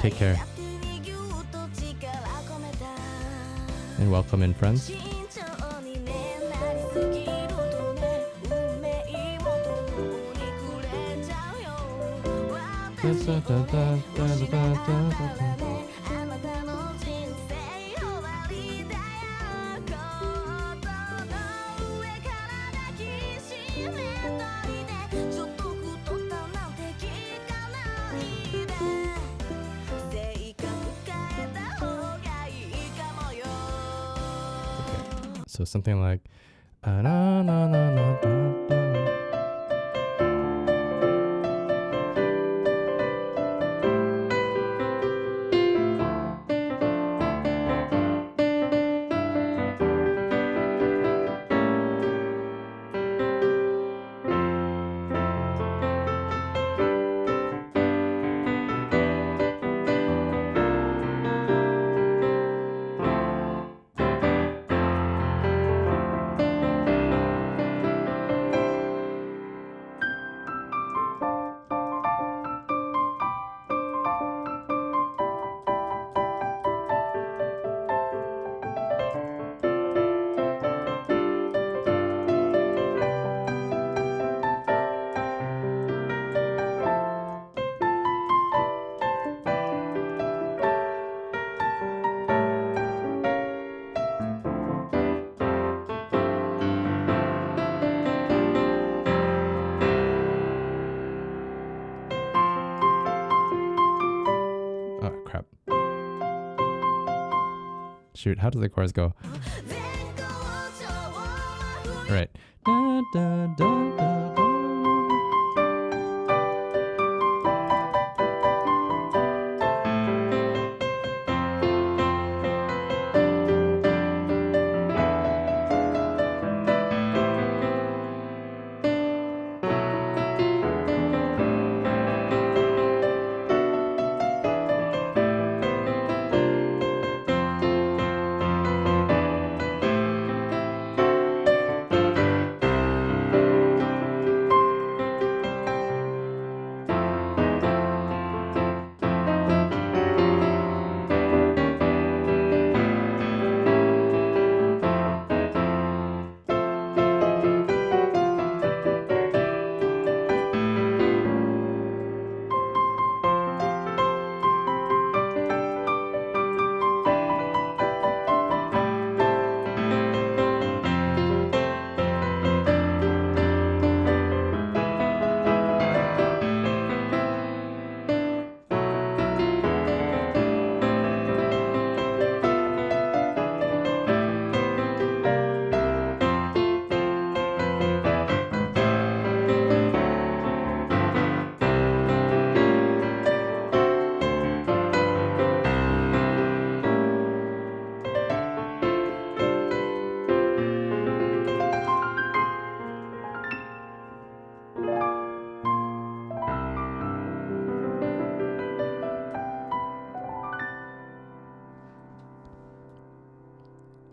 Take care. And welcome in, friends. So something like na, na, na, na, da, da. Oh, crap. Shoot, how does the chorus go? All right. Da, da, da, da, da.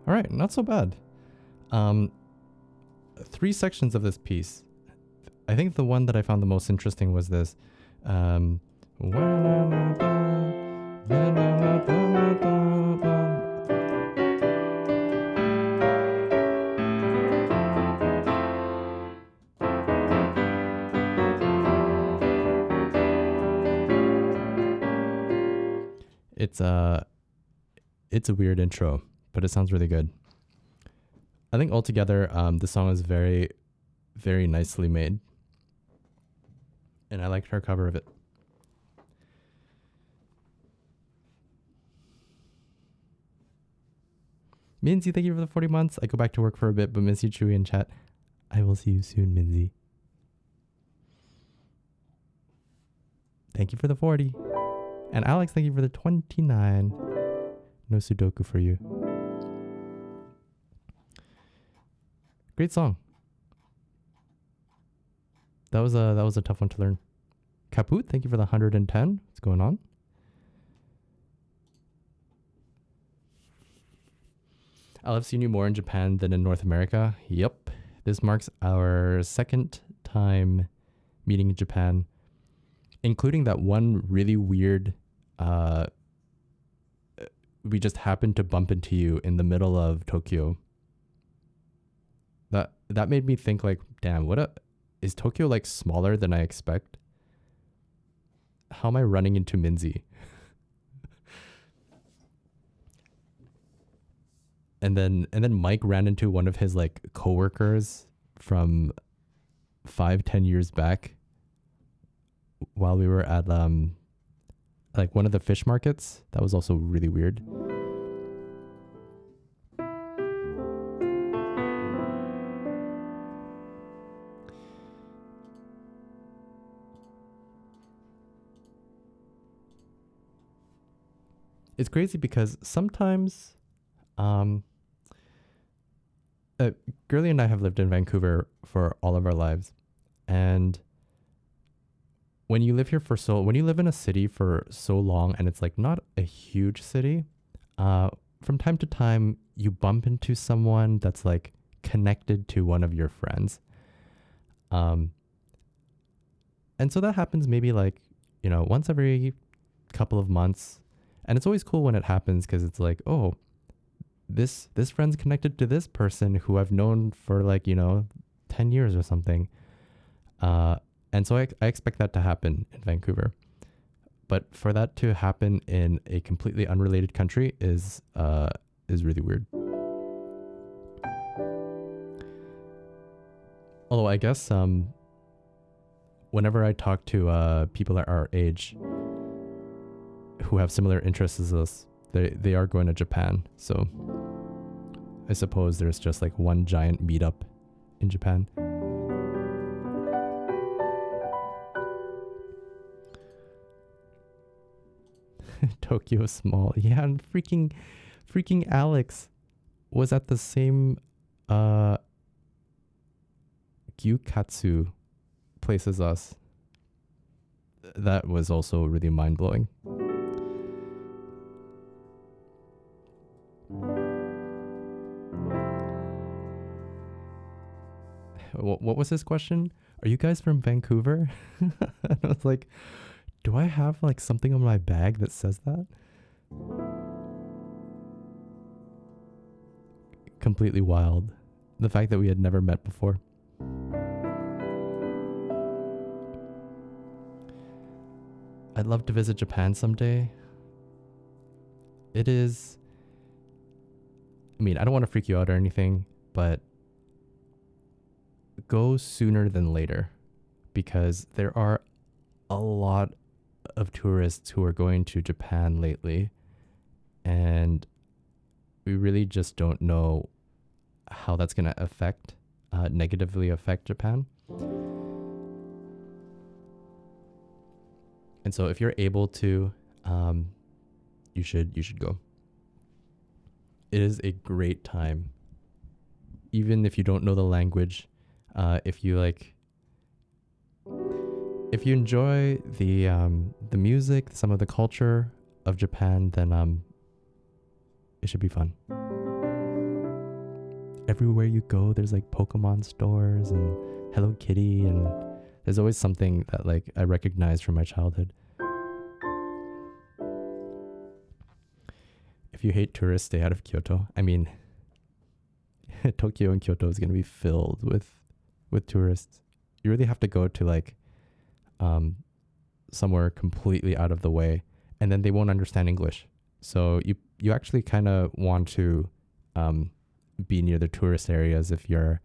All right, not so bad. 3 sections of this piece. I think the one that I found the most interesting was this. It's a weird intro, but it sounds really good. I think altogether, the song is very, very nicely made. And I liked her cover of it. Minzy, thank you for the 40 months. I go back to work for a bit, but miss you, Chewie, in chat. I will see you soon, Minzy. Thank you for the 40. And Alex, thank you for the 29. No Sudoku for you. Great song. That was a tough one to learn. Kaput, thank you for the 110. What's going on? I've seen you more in Japan than in North America. Yep. This marks our second time meeting in Japan, including that one really weird we just happened to bump into you in the middle of Tokyo. That made me think, like, damn, is Tokyo like smaller than I expect? How am I running into Minzy? and then Mike ran into one of his like coworkers from 5-10 years back while we were at like one of the fish markets. That was also really weird. it's crazy because sometimes, um, Girly and I have lived in Vancouver for all of our lives, and when you live here when you live in a city for so long, and it's like not a huge city, from time to time you bump into someone that's like connected to one of your friends. Um, and so that happens maybe like, once every couple of months. And it's always cool when it happens because it's like, oh, this friend's connected to this person who I've known for like, 10 years or something. And so I expect that to happen in Vancouver. But for that to happen in a completely unrelated country is really weird. Although I guess whenever I talk to people at our age who have similar interests as us, they are going to Japan. So I suppose there's just like one giant meetup in Japan. Tokyo small. Yeah, and freaking Alex was at the same gyukatsu place as us. That was also really mind-blowing. What was his question? Are you guys from Vancouver? And I was like, do I have like something on my bag that says that? Completely wild. The fact that we had never met before. I'd love to visit Japan someday. It is... I mean, I don't want to freak you out or anything, but go sooner than later, because there are a lot of tourists who are going to Japan lately, and we really just don't know how that's going to negatively affect Japan. And so if you're able to, you should go. It is a great time. Even if you don't know the language, if you enjoy the music, some of the culture of Japan, then it should be fun. Everywhere you go, there's like Pokemon stores and Hello Kitty, and there's always something that like I recognize from my childhood. If you hate tourists, stay out of Kyoto. I mean, Tokyo and Kyoto is going to be filled with tourists. You really have to go to like somewhere completely out of the way, and then they won't understand English. So you actually kind of want to be near the tourist areas if you're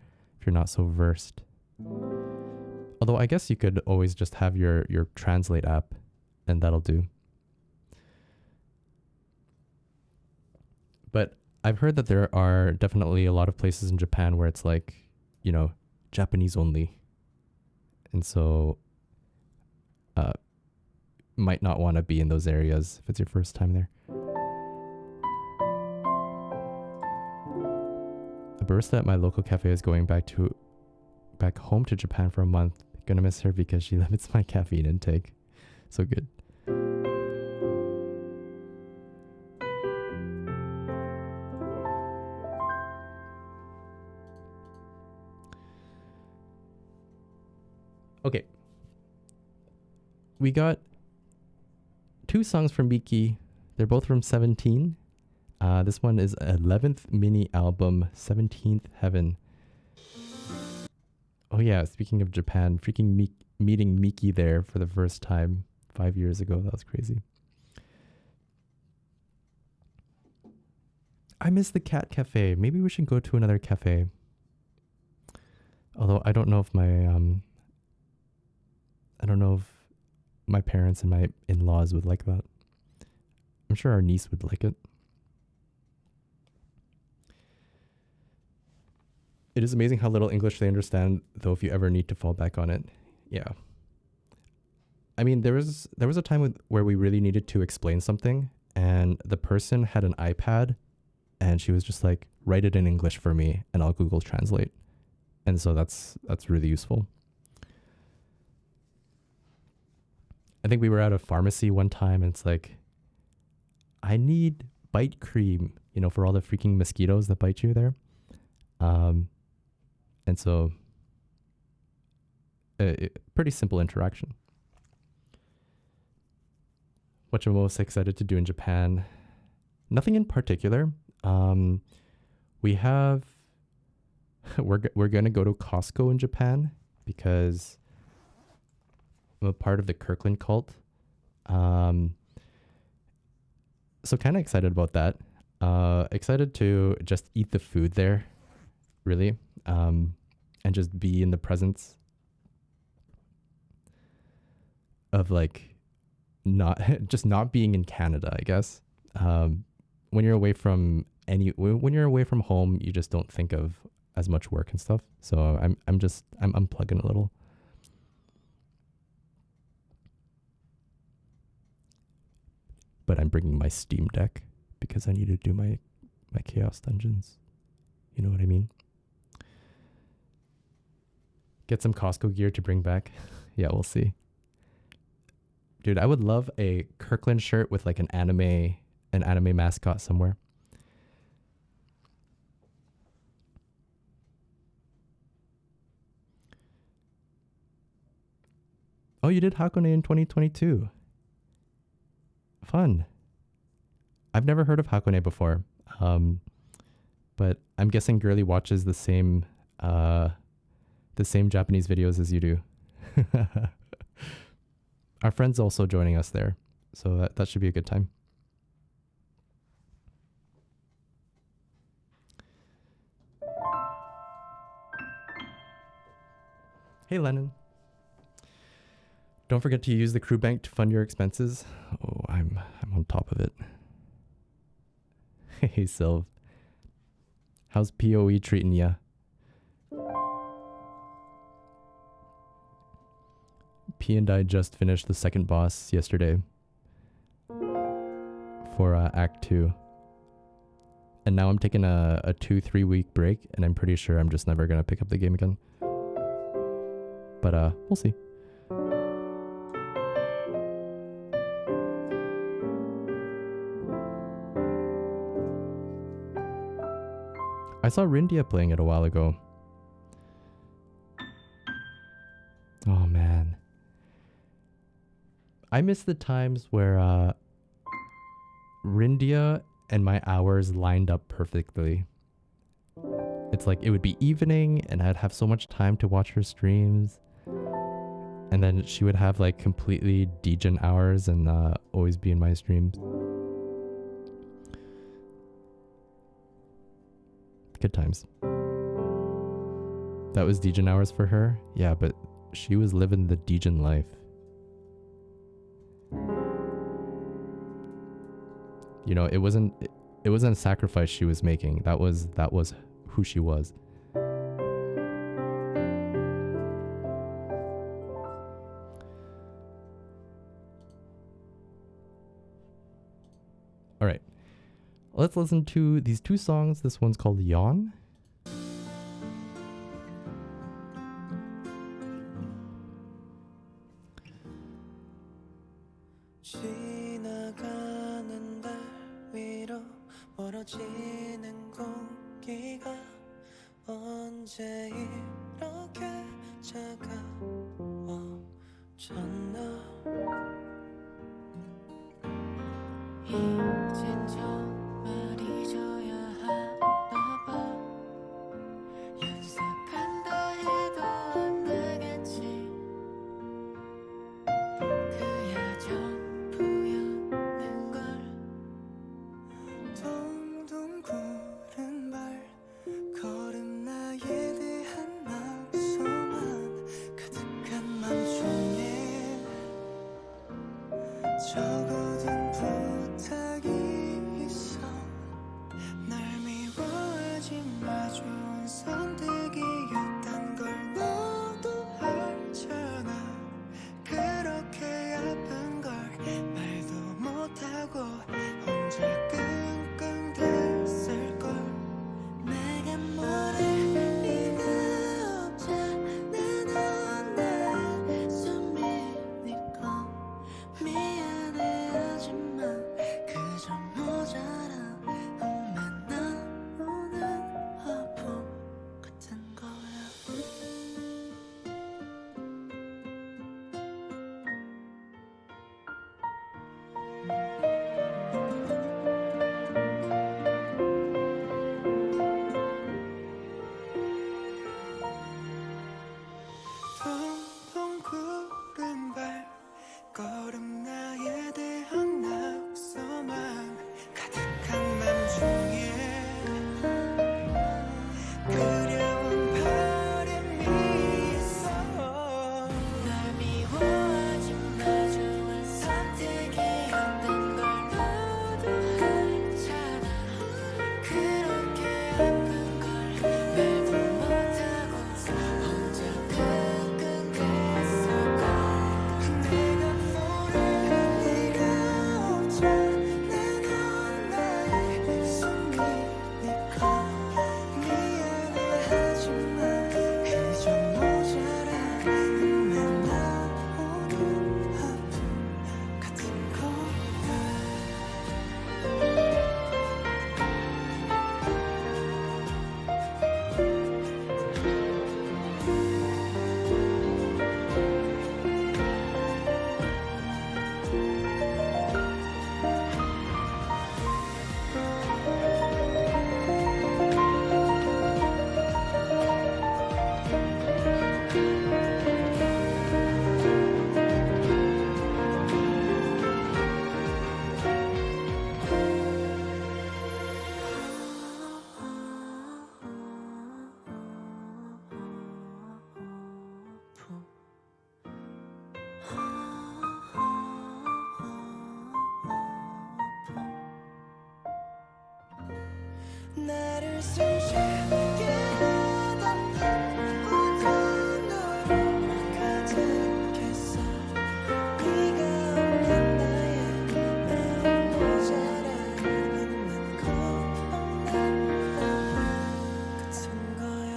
not so versed. Although I guess you could always just have your translate app, and that'll do. But I've heard that there are definitely a lot of places in Japan where it's like, Japanese only. And so might not want to be in those areas if it's your first time there. A barista at my local cafe is going back home to Japan for a month. Gonna miss her because she limits my caffeine intake. So good. Okay. We got 2 songs from Miki. They're both from 17. This one is 11th mini album, 17th Heaven. Oh yeah, speaking of Japan, freaking meeting Miki there for the first time 5 years ago. That was crazy. I miss the cat cafe. Maybe we should go to another cafe. Although I don't know if my parents and my in-laws would like that. I'm sure our niece would like it. It is amazing how little English they understand, though, if you ever need to fall back on it. Yeah. I mean, there was a time where we really needed to explain something, and the person had an iPad, and she was just like, write it in English for me and I'll Google Translate. And so that's really useful. I think we were at a pharmacy one time and it's like, I need bite cream, you know, for all the freaking mosquitoes that bite you there. And so pretty simple interaction. What I'm most excited to do in Japan? Nothing in particular. We have, we're going to go to Costco in Japan because I'm a part of the Kirkland cult. So kind of excited about that. Excited to just eat the food there, really, and just be in the presence of like not being in Canada, I guess. When you're away from when you're away from home, you just don't think of as much work and stuff. So I'm unplugging a little. But I'm bringing my Steam Deck because I need to do my Chaos Dungeons. You know what I mean? Get some Costco gear to bring back. Yeah, we'll see. Dude, I would love a Kirkland shirt with like an anime mascot somewhere. Oh, you did Hakone in 2022. Fun. I've never heard of Hakone before. But I'm guessing Girly watches the same Japanese videos as you do. Our friend's also joining us there, so that should be a good time. Hey, Lennon. Don't forget to use the crew bank to fund your expenses. Oh, I'm on top of it. Hey, Sylv. How's PoE treating ya? P and I just finished the second boss yesterday for Act 2. And now I'm taking a 2-3 week break, and I'm pretty sure I'm just never going to pick up the game again. But we'll see. I saw Rindia playing it a while ago. Oh man. I miss the times where Rindia and my hours lined up perfectly. It's like it would be evening and I'd have so much time to watch her streams. And then she would have like completely degen hours and always be in my streams. Good times. That was degen hours for her? Yeah, but she was living the degen life. You know, it wasn't a sacrifice she was making. That was who she was. All right. Let's listen to these two songs. This one's called Yawn. 지나가는 달 위로 멀어지는 공기가 언제 이렇게 차가워졌나 이젠 정말 잊어야 하나 봐 연습한다 해도 안 되겠지 그야 전부였는 걸 동동 구른 발걸음 나에 대한 낙서만 가득한 맘속에 적어둔 부탁이 있어 날 미워하지 마 좋은 선택이었단 걸 너도 알잖아 그렇게 아픈 걸 말도 못하고 붕붕 구른 발걸음 나에 대한 낙서만 가득한 맘 중에 그려온 바람이 있어 널 미워하지 마 좋은 선택이었던 걸 너도 알잖아 그렇게 아픈 걸 말도 못하고 혼자 끙끙댔을까 내가 모를 리가 없잖아 넌 나의 숨이니까 미안해하지만 그저 모자란 눈에 나오는 아픔 같은 거야 나를 숨쉬게 하던 널 어둠으로 가득했어 네가 없는 나의 매일 모자라 있는 것만 같은 거야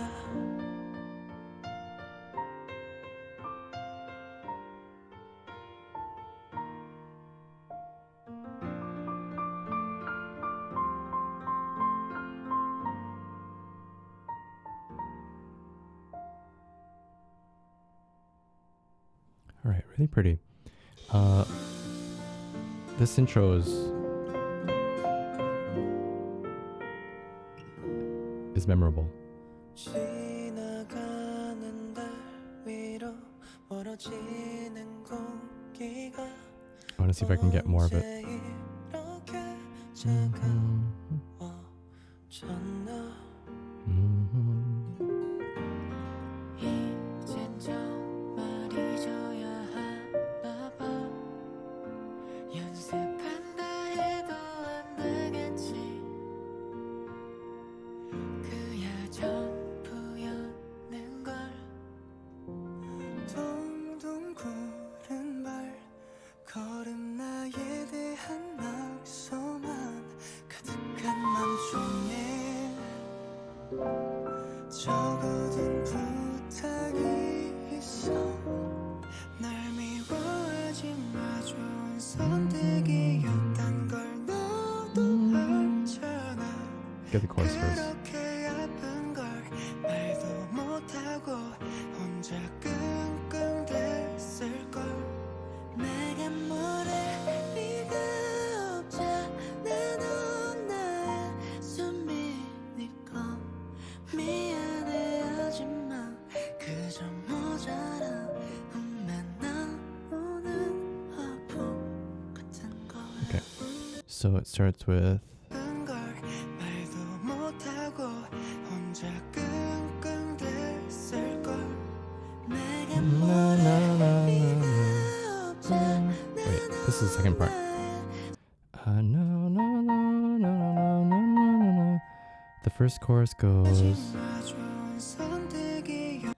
All right, really pretty. This intro is memorable. 지나가는 달 위로 멀어지는 공기가 I want to see if I can get more of it. 이렇게 Mhm. 차가워졌나 Mhm. 이젠 정말 잊어야 하나 봐 연습한다 해도 안 되겠지 그야 전부였는걸 둥둥 구른 발걸음 나에 대한 낙서만 가득한 맘 중에 적어둔 부탁이 있어 날 미워하지 마 좋은 선택이었단 걸 너도 알잖아 Get the chorus first. 그렇게 아픈 걸 말도 못하고 혼자 끙끙댔을걸 내가 모를 리가 없잖아 넌 나의 숨이니까 미안해하지만 그저 모자란 눈에 나오는 아픔 같은 거야 Okay. So it starts with 걸 말도 못하고 혼자 끙끙댔을걸 내가 모를 리가 없잖아 wait, this is the second part. No, no, no, no, no, no, no, no, no. The first chorus goes. 좋은 선택이었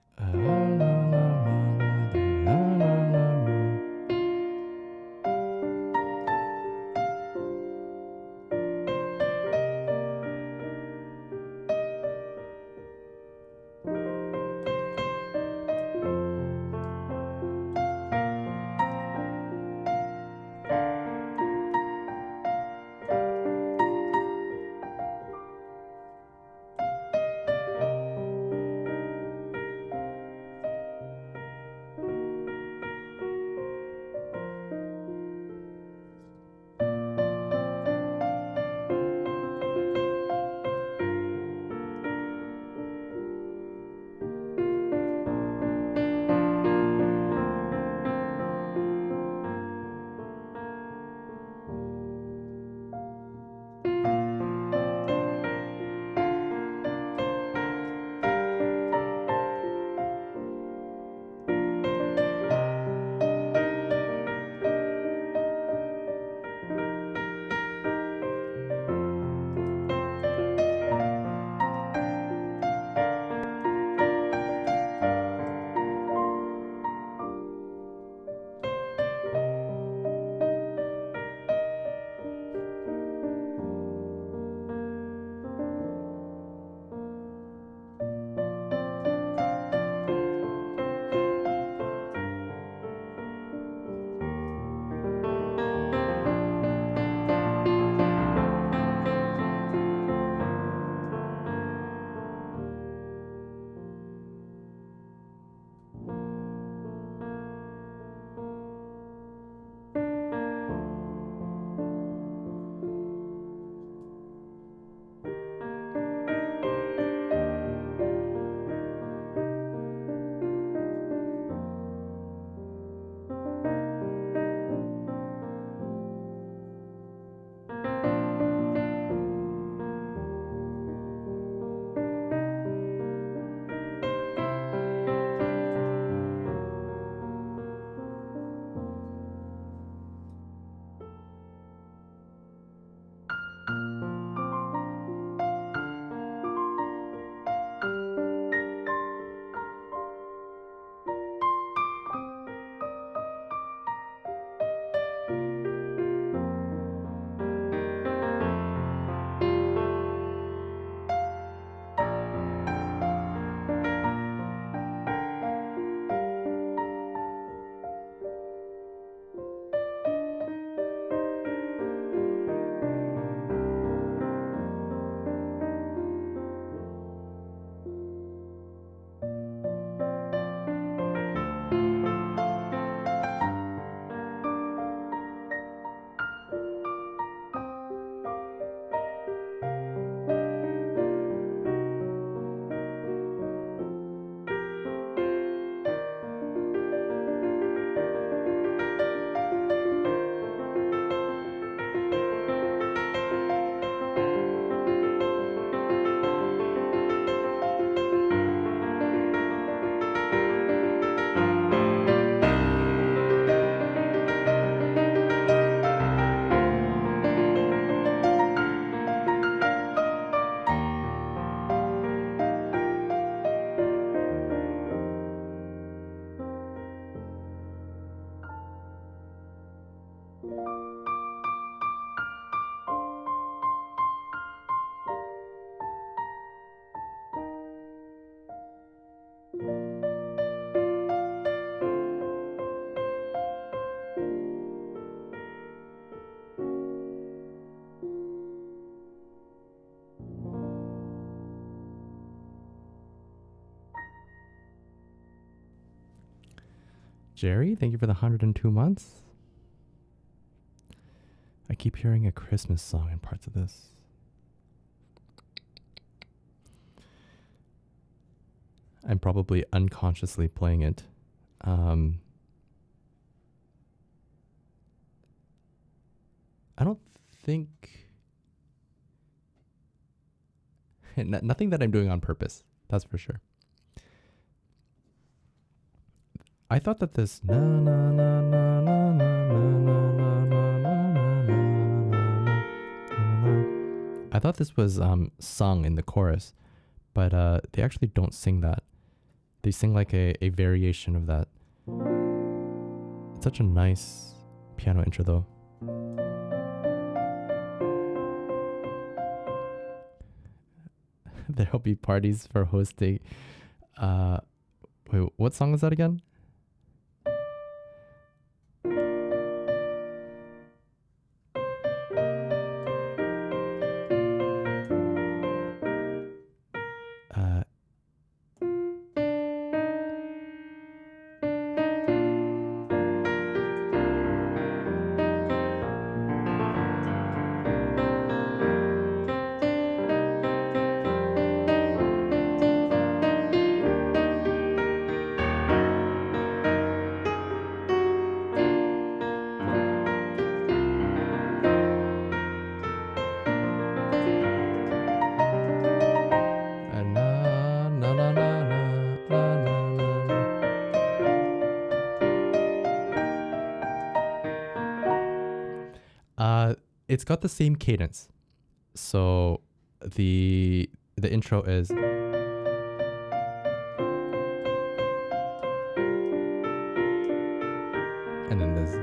Jerry, thank you for the 102 months. I keep hearing a Christmas song in parts of this. I'm probably unconsciously playing it. I don't think... Nothing that I'm doing on purpose, that's for sure. I thought that this na na na na na na na na na na na, I thought this was sung in the chorus, but they actually don't sing that. They sing like a variation of that. It's such a nice piano intro though. There'll be parties for hosting. Wait, what song is that again? It's got the same cadence. So the intro is and then there's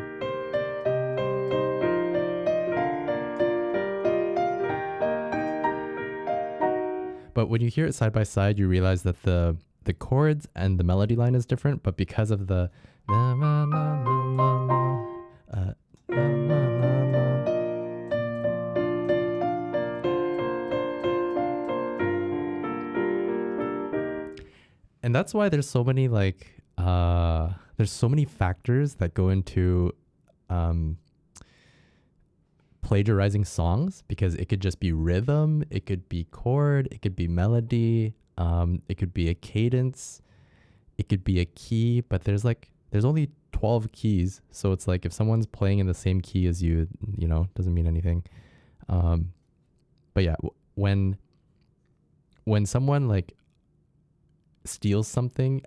but when you hear it side by side, you realize that the chords and the melody line is different, but because of the na na na na na na na na and that's why there's so many there's so many factors that go into plagiarizing songs, because it could just be rhythm, it could be chord, it could be melody, it could be a cadence, it could be a key, but there's only 12 keys, so it's like if someone's playing in the same key as you, doesn't mean anything. But yeah, when someone steals something,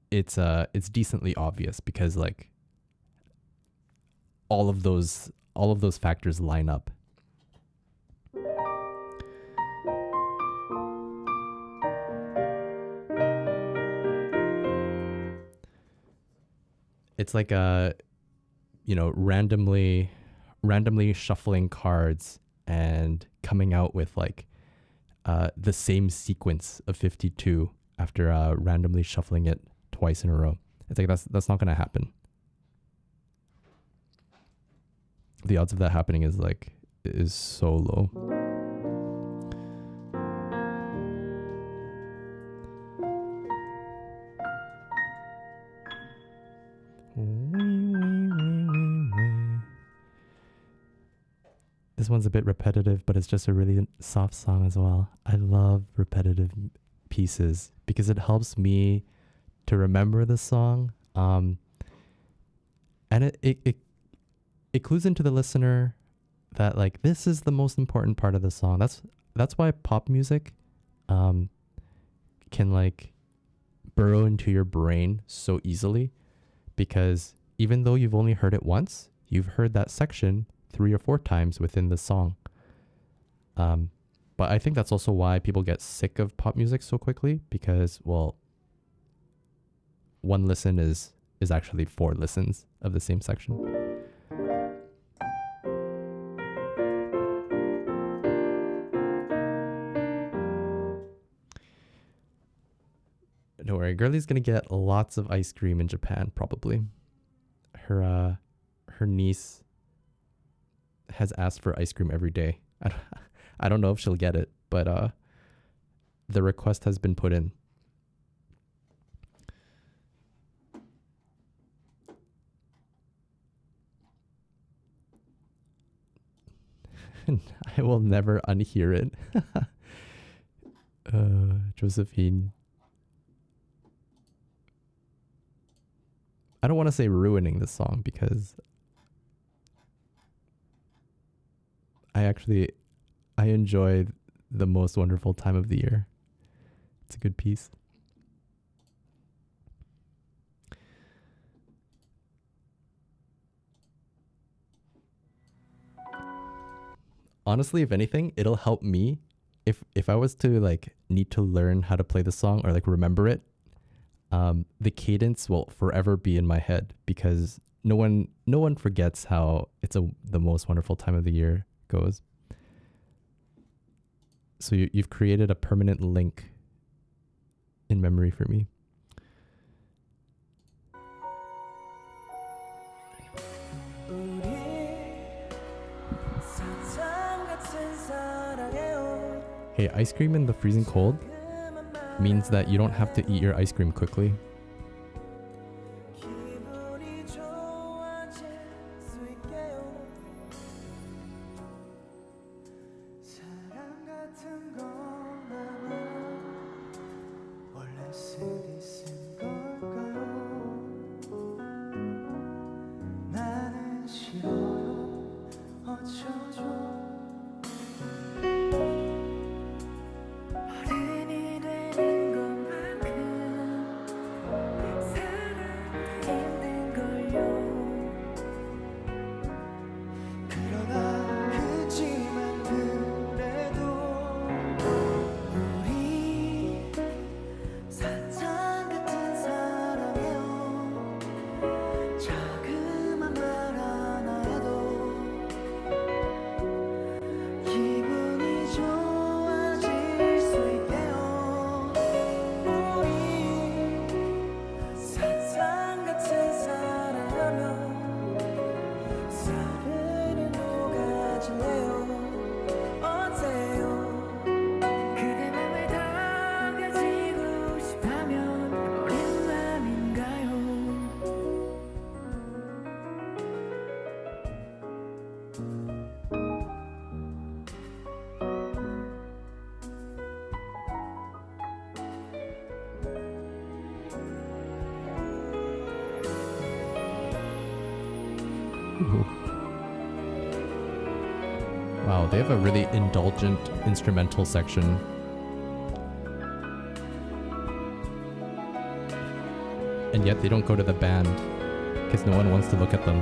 it's decently obvious, because all of those factors line up. It's like randomly shuffling cards and coming out with the same sequence of 52 after randomly shuffling it twice in a row. It's like that's not gonna happen. The odds of that happening is so low. This one's a bit repetitive, but it's just a really soft song as well. I love repetitive pieces because it helps me to remember the song. And it clues into the listener that this is the most important part of the song. That's why pop music can burrow into your brain so easily, because even though you've only heard it once, you've heard that section 3 or 4 times within the song. But I think that's also why people get sick of pop music so quickly, because, well, one listen is actually 4 listens of the same section. Don't worry, Girlie's gonna get lots of ice cream in Japan, probably. Her niece has asked for ice cream every day. I don't know if she'll get it, but the request has been put in. I will never unhear it. Josephine. I don't want to say ruining the song because I enjoy the most wonderful time of the year. It's a good piece. Honestly, if anything, it'll help me if I was to like need to learn how to play the song or like remember it. The cadence will forever be in my head because no one forgets how the most wonderful time of the year goes. So you've created a permanent link in memory for me. Hey, ice cream in the freezing cold means that you don't have to eat your ice cream quickly. Ooh. Wow, they have a really indulgent instrumental section. And yet they don't go to the band because no one wants to look at them.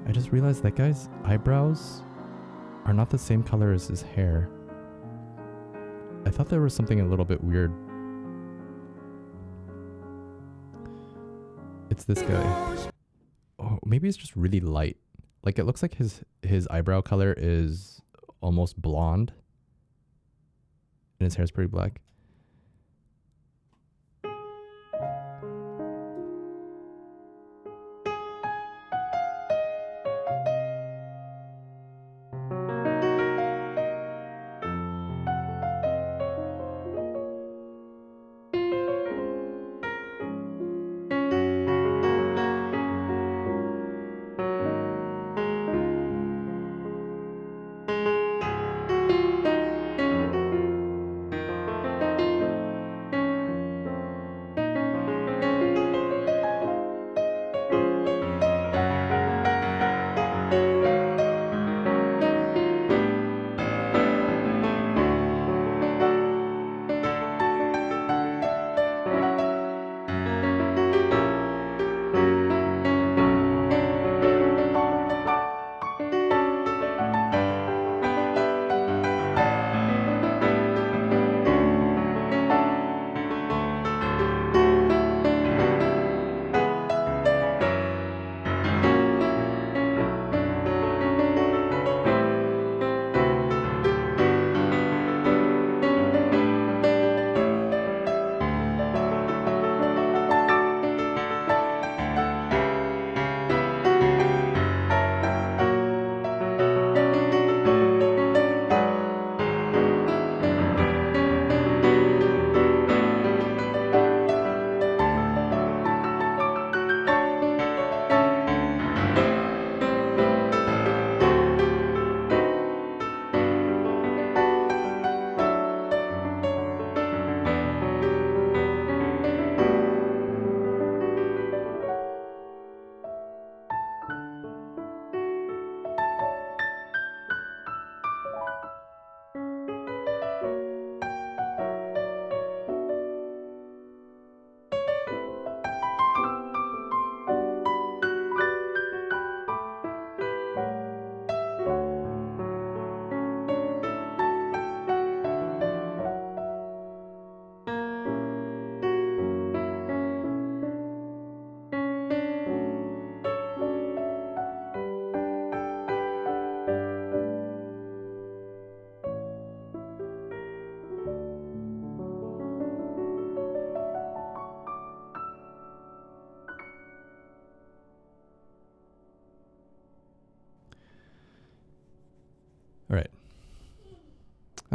I just realized that guy's eyebrows are not the same color as his hair. I thought there was something a little bit weird. It's this guy. Oh, maybe it's just really light. Like it looks like his eyebrow color is almost blonde. And his hair's pretty black.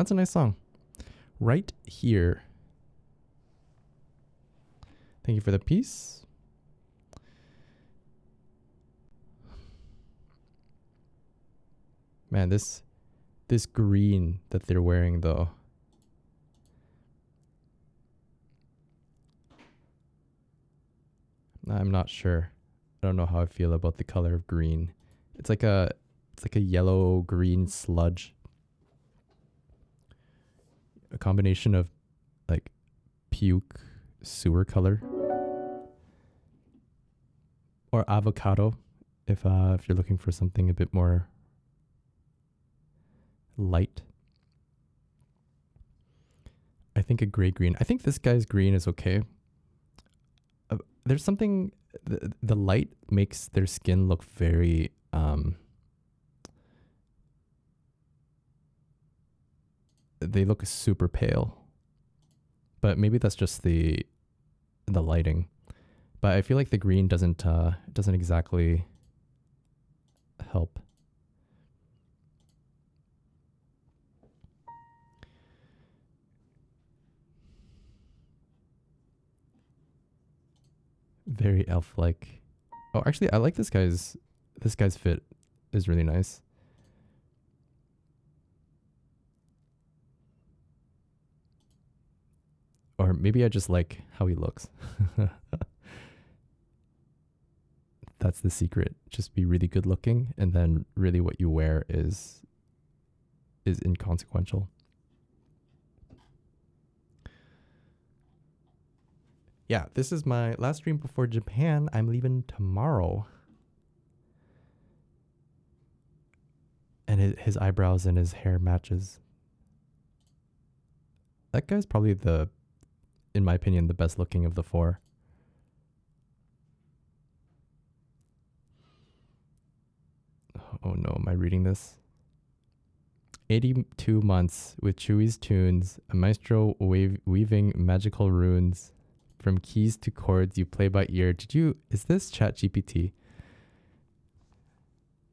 That's a nice song. Right Here. Thank you for the piece. Man, this green that they're wearing though. I'm not sure. I don't know how I feel about the color of green. It's like a yellow green sludge. A combination of like puke sewer color or avocado if you're looking for something a bit more light. I think a gray green. I think this guy's green is okay. There's something the light makes their skin look very they look super pale. But maybe that's just the lighting. But I feel like the green doesn't exactly help. Very elf-like. Oh, actually, I like this guy's fit is really nice. Or maybe I just like how he looks. That's the secret. Just be really good looking, and then really what you wear is inconsequential. Yeah, this is my last stream before Japan. I'm leaving tomorrow. And his eyebrows and his hair matches. That guy's probably in my opinion, the best looking of the four. Oh no, am I reading this? 82 months with Chewie's tunes, a maestro weaving magical runes. From keys to chords you play by ear. Is this ChatGPT?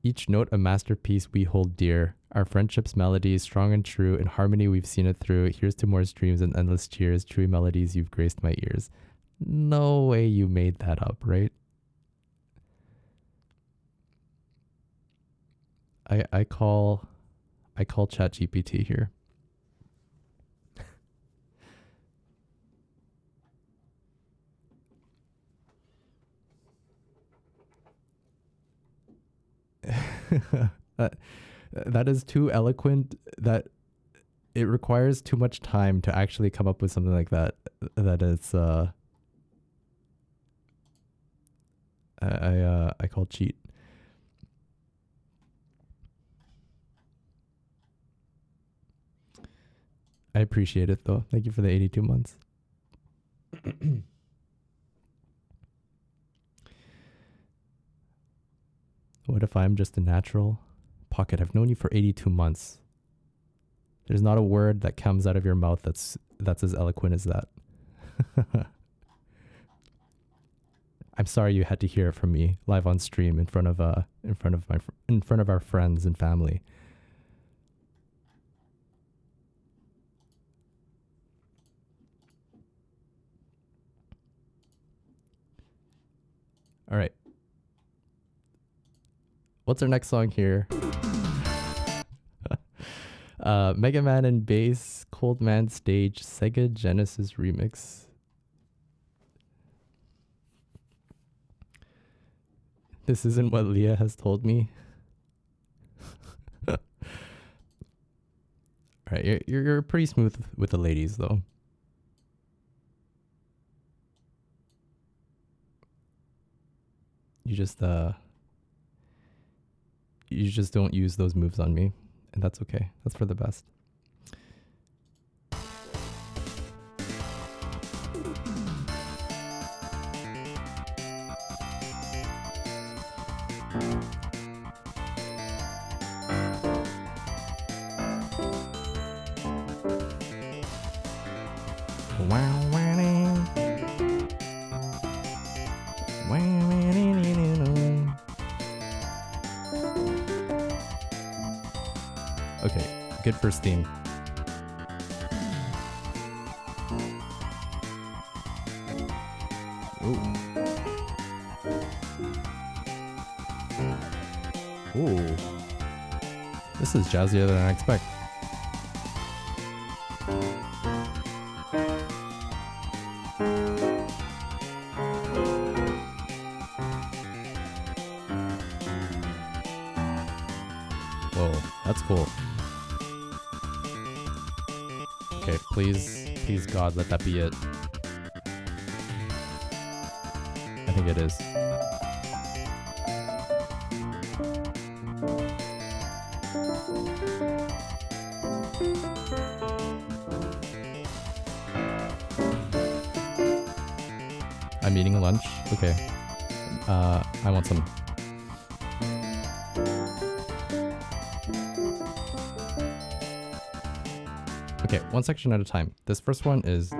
Each note a masterpiece we hold dear. Our friendship's melody is strong and true. In harmony we've seen it through. Here's to more streams and endless cheers. Chewy melodies, you've graced my ears. No way you made that up, right? I call ChatGPT here. that is too eloquent that it requires too much time to actually come up with something like that. That is I call cheat. I appreciate it though. Thank you for the 82 months. What if I'm just a natural? Pocket, I've known you for 82 months. There's not a word that comes out of your mouth that's as eloquent as that. I'm sorry you had to hear it from me live on stream in front of our friends and family. All right. What's our next song here? Mega Man and Bass, Cold Man Stage, Sega Genesis Remix. This isn't what Leah has told me. Alright, you're pretty smooth with the ladies though. You just don't use those moves on me, and that's okay. That's for the best. Okay, good first theme. Ooh. This is jazzier than I expect. Whoa, that's cool. Okay, please God, let that be it. I think it is. I'm eating lunch? Okay. I want some. Okay, one section at a time. This first one is...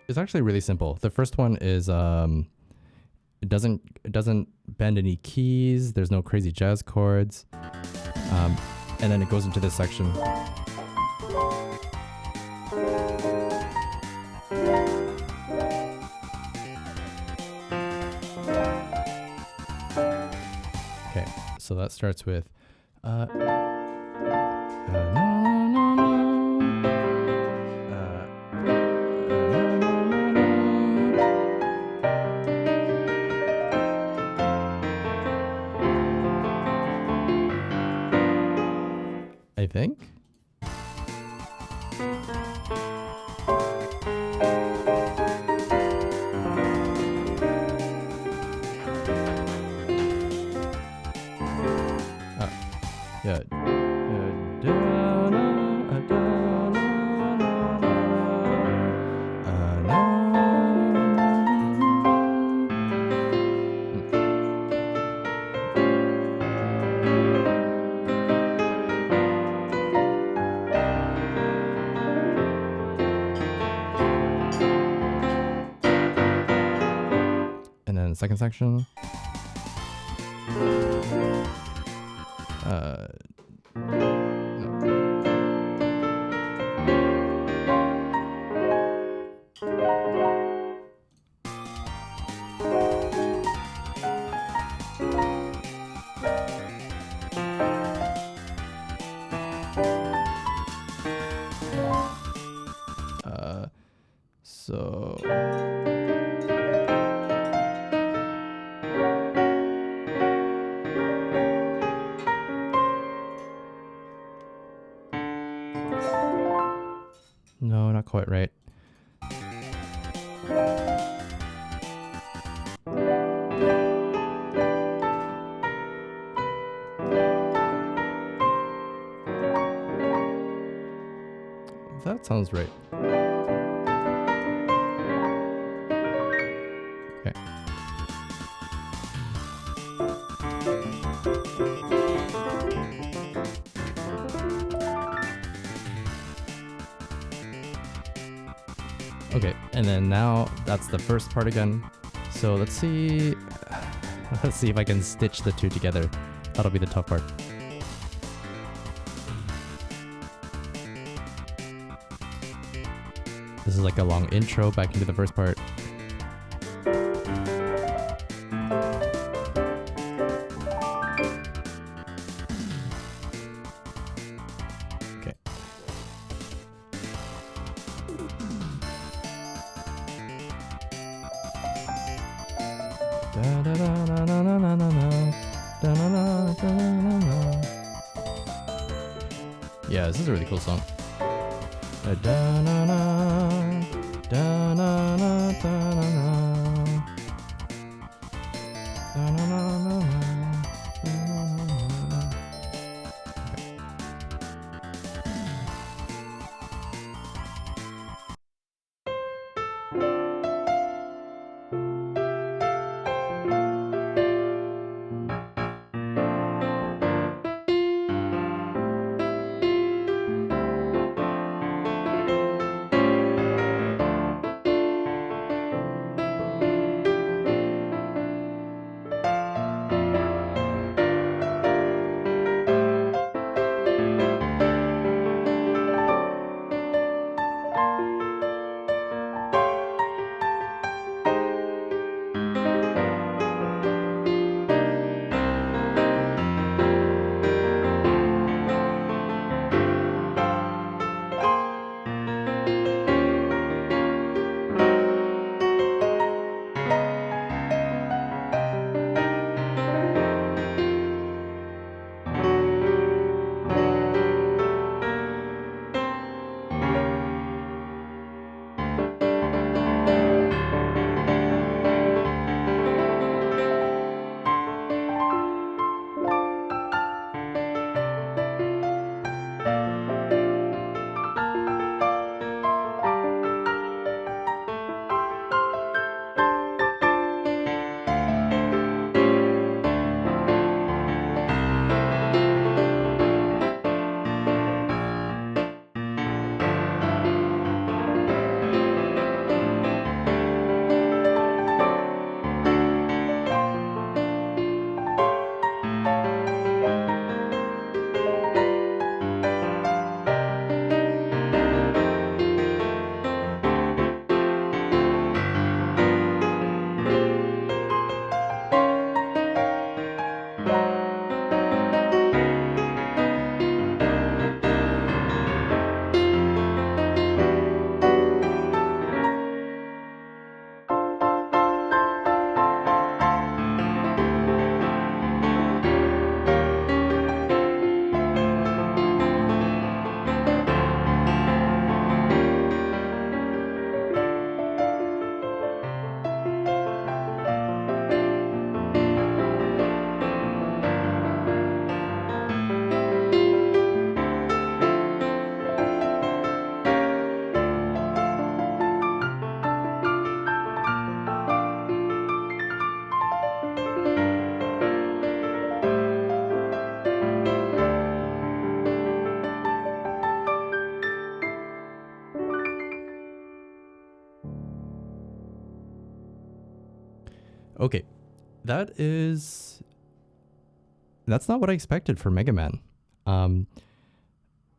It's actually really simple. The first one is it doesn't bend any keys. There's no crazy jazz chords, and then it goes into this section. Okay, so that starts with. I think. Yeah. And then second section. So no, not quite right. That sounds right. Okay. Okay, and then now that's the first part again. So let's see if I can stitch the two together. That'll be the tough part. This is like a long intro back into the first part. Okay. Yeah, this is a really cool song. Okay, that's not what I expected for Mega Man.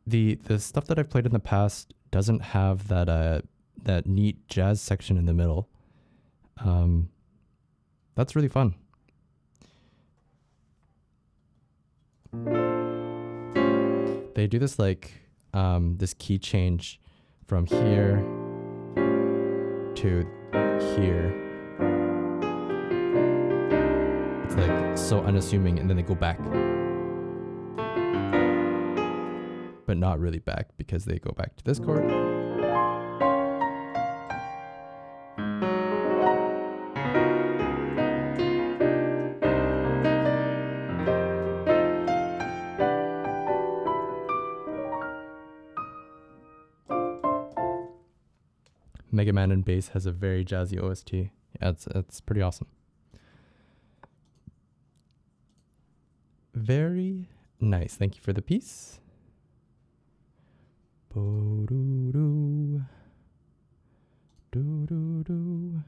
The stuff that I've played in the past doesn't have that neat jazz section in the middle. That's really fun. They do this this key change from here to here. It's like so unassuming, and then they go back. But not really back, because they go back to this chord. Mega Man and bass has a very jazzy OST. Yeah, it's pretty awesome. Very nice. Thank you for the piece. Bo-doo-doo. Do-do-do.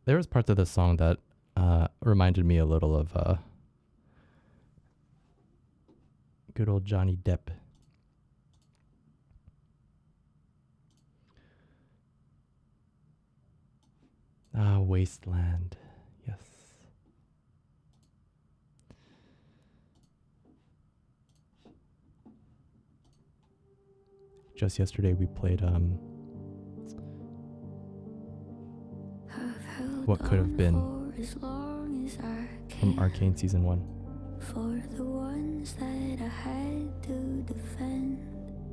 There was parts of the song that reminded me a little of good old Johnny Depp. Wasteland. Yes. Just yesterday we played What Could Have Been from Arcane Season 1. For the ones that I had to defend,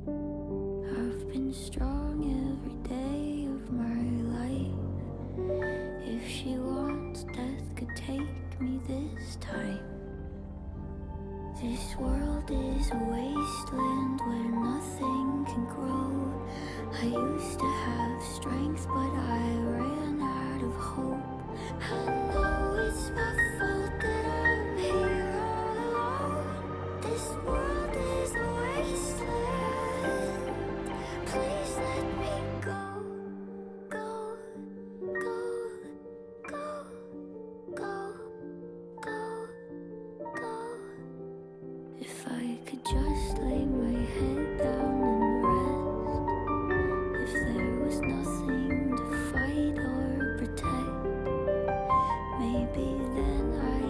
I've been strong every day of my life. If she wants, death could take me this time. This world is a wasteland where nothing can grow. I used to have strength, but I ran out of hope. I know it's my fault that I'm here all alone. This world is a wasteland. Please let me go, go, go, go, go, go, go. If I could just lay my head down and rest. If there was nothing to fight or protect, maybe then I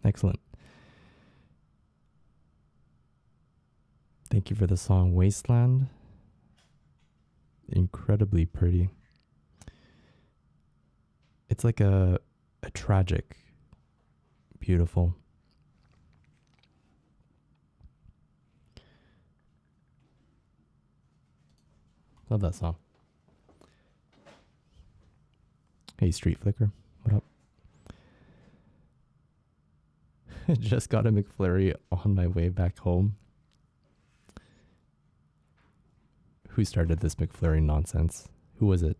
Excellent. Thank you for the song Wasteland. Incredibly pretty. It's like a tragic, beautiful. Love that song. Hey, Street Flicker, what up? Just got a McFlurry on my way back home. Who started this McFlurry nonsense? Who was it?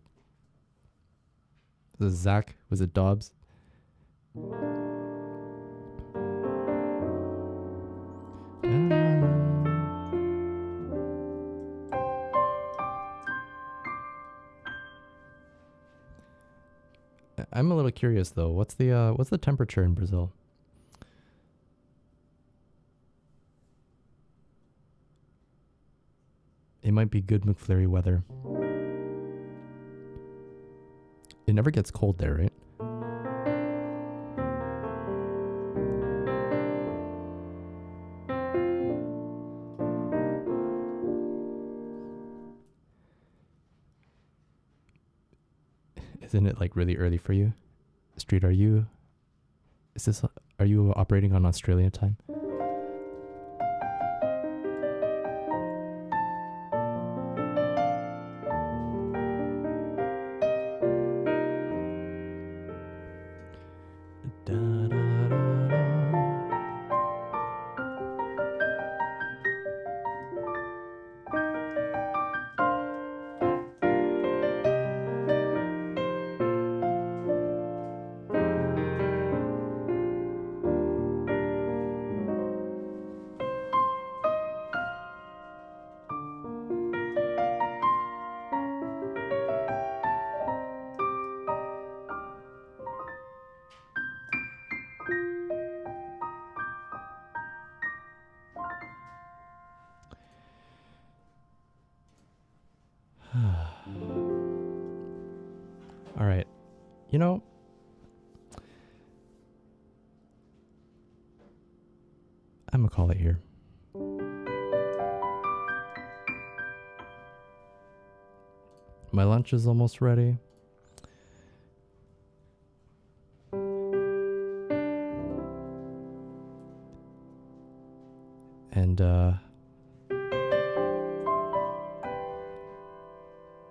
Was it Zach? Was it Dobbs? I'm a little curious though. What's the temperature in Brazil? It might be good McFlurry weather. It never gets cold there, right? Isn't it like really early for you? Street, are you operating on Australian time? All right. You know, I'm gonna call it here. My lunch is almost ready. And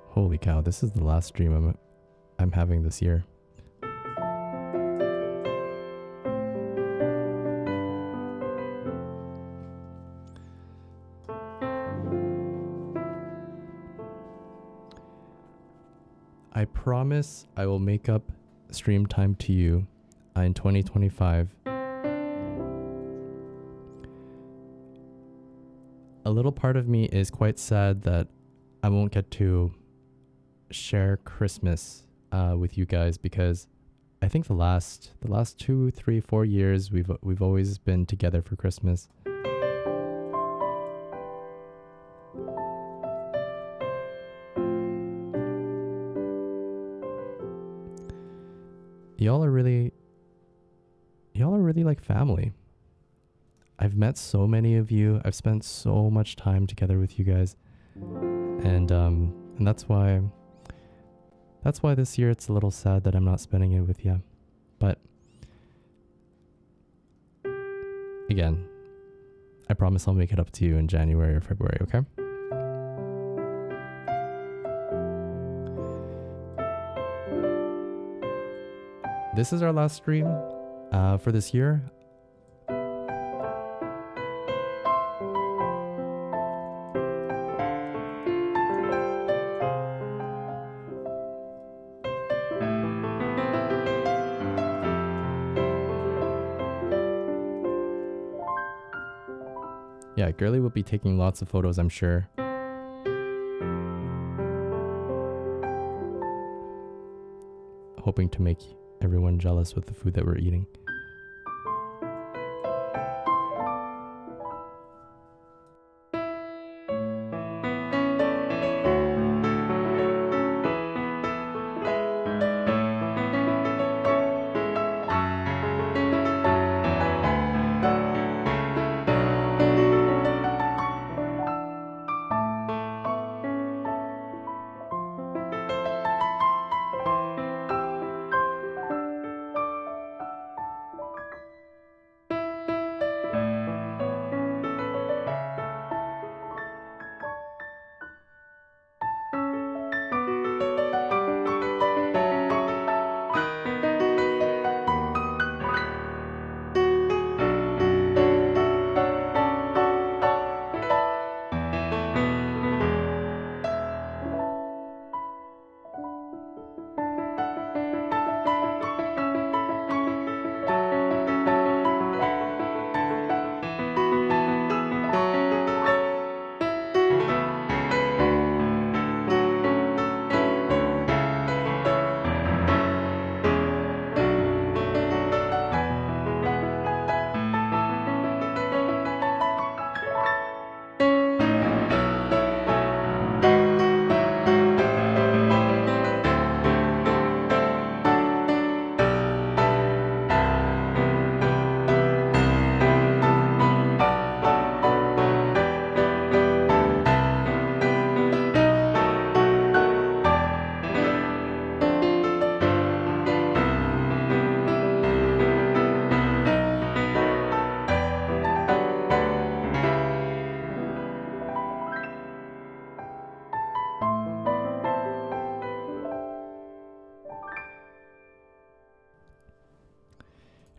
holy cow, this is the last stream I'm having this year. I promise I will make up stream time to you in 2025. A little part of me is quite sad that I won't get to share Christmas with you guys, because I think the last 2, 3, 4 years we've always been together for Christmas. Y'all are really like family. I've met so many of you. I've spent so much time together with you guys. And that's why this year it's a little sad that I'm not spending it with you. But again, I promise I'll make it up to you in January or February, okay? This is our last stream for this year. Yeah, Girly will be taking lots of photos, I'm sure. Hoping to make everyone jealous with the food that we're eating.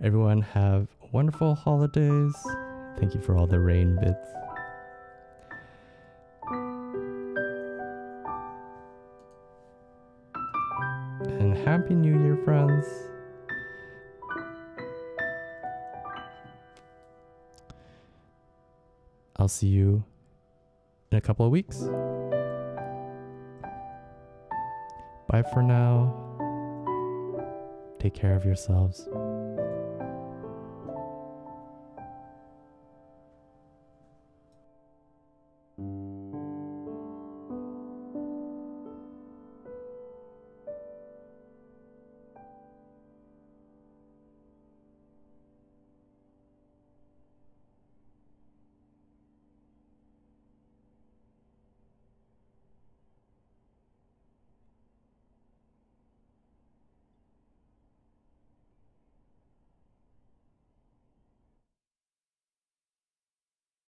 Everyone have wonderful holidays. Thank you for all the rain bits. And Happy New Year, friends. I'll see you in a couple of weeks. Bye for now. Take care of yourselves.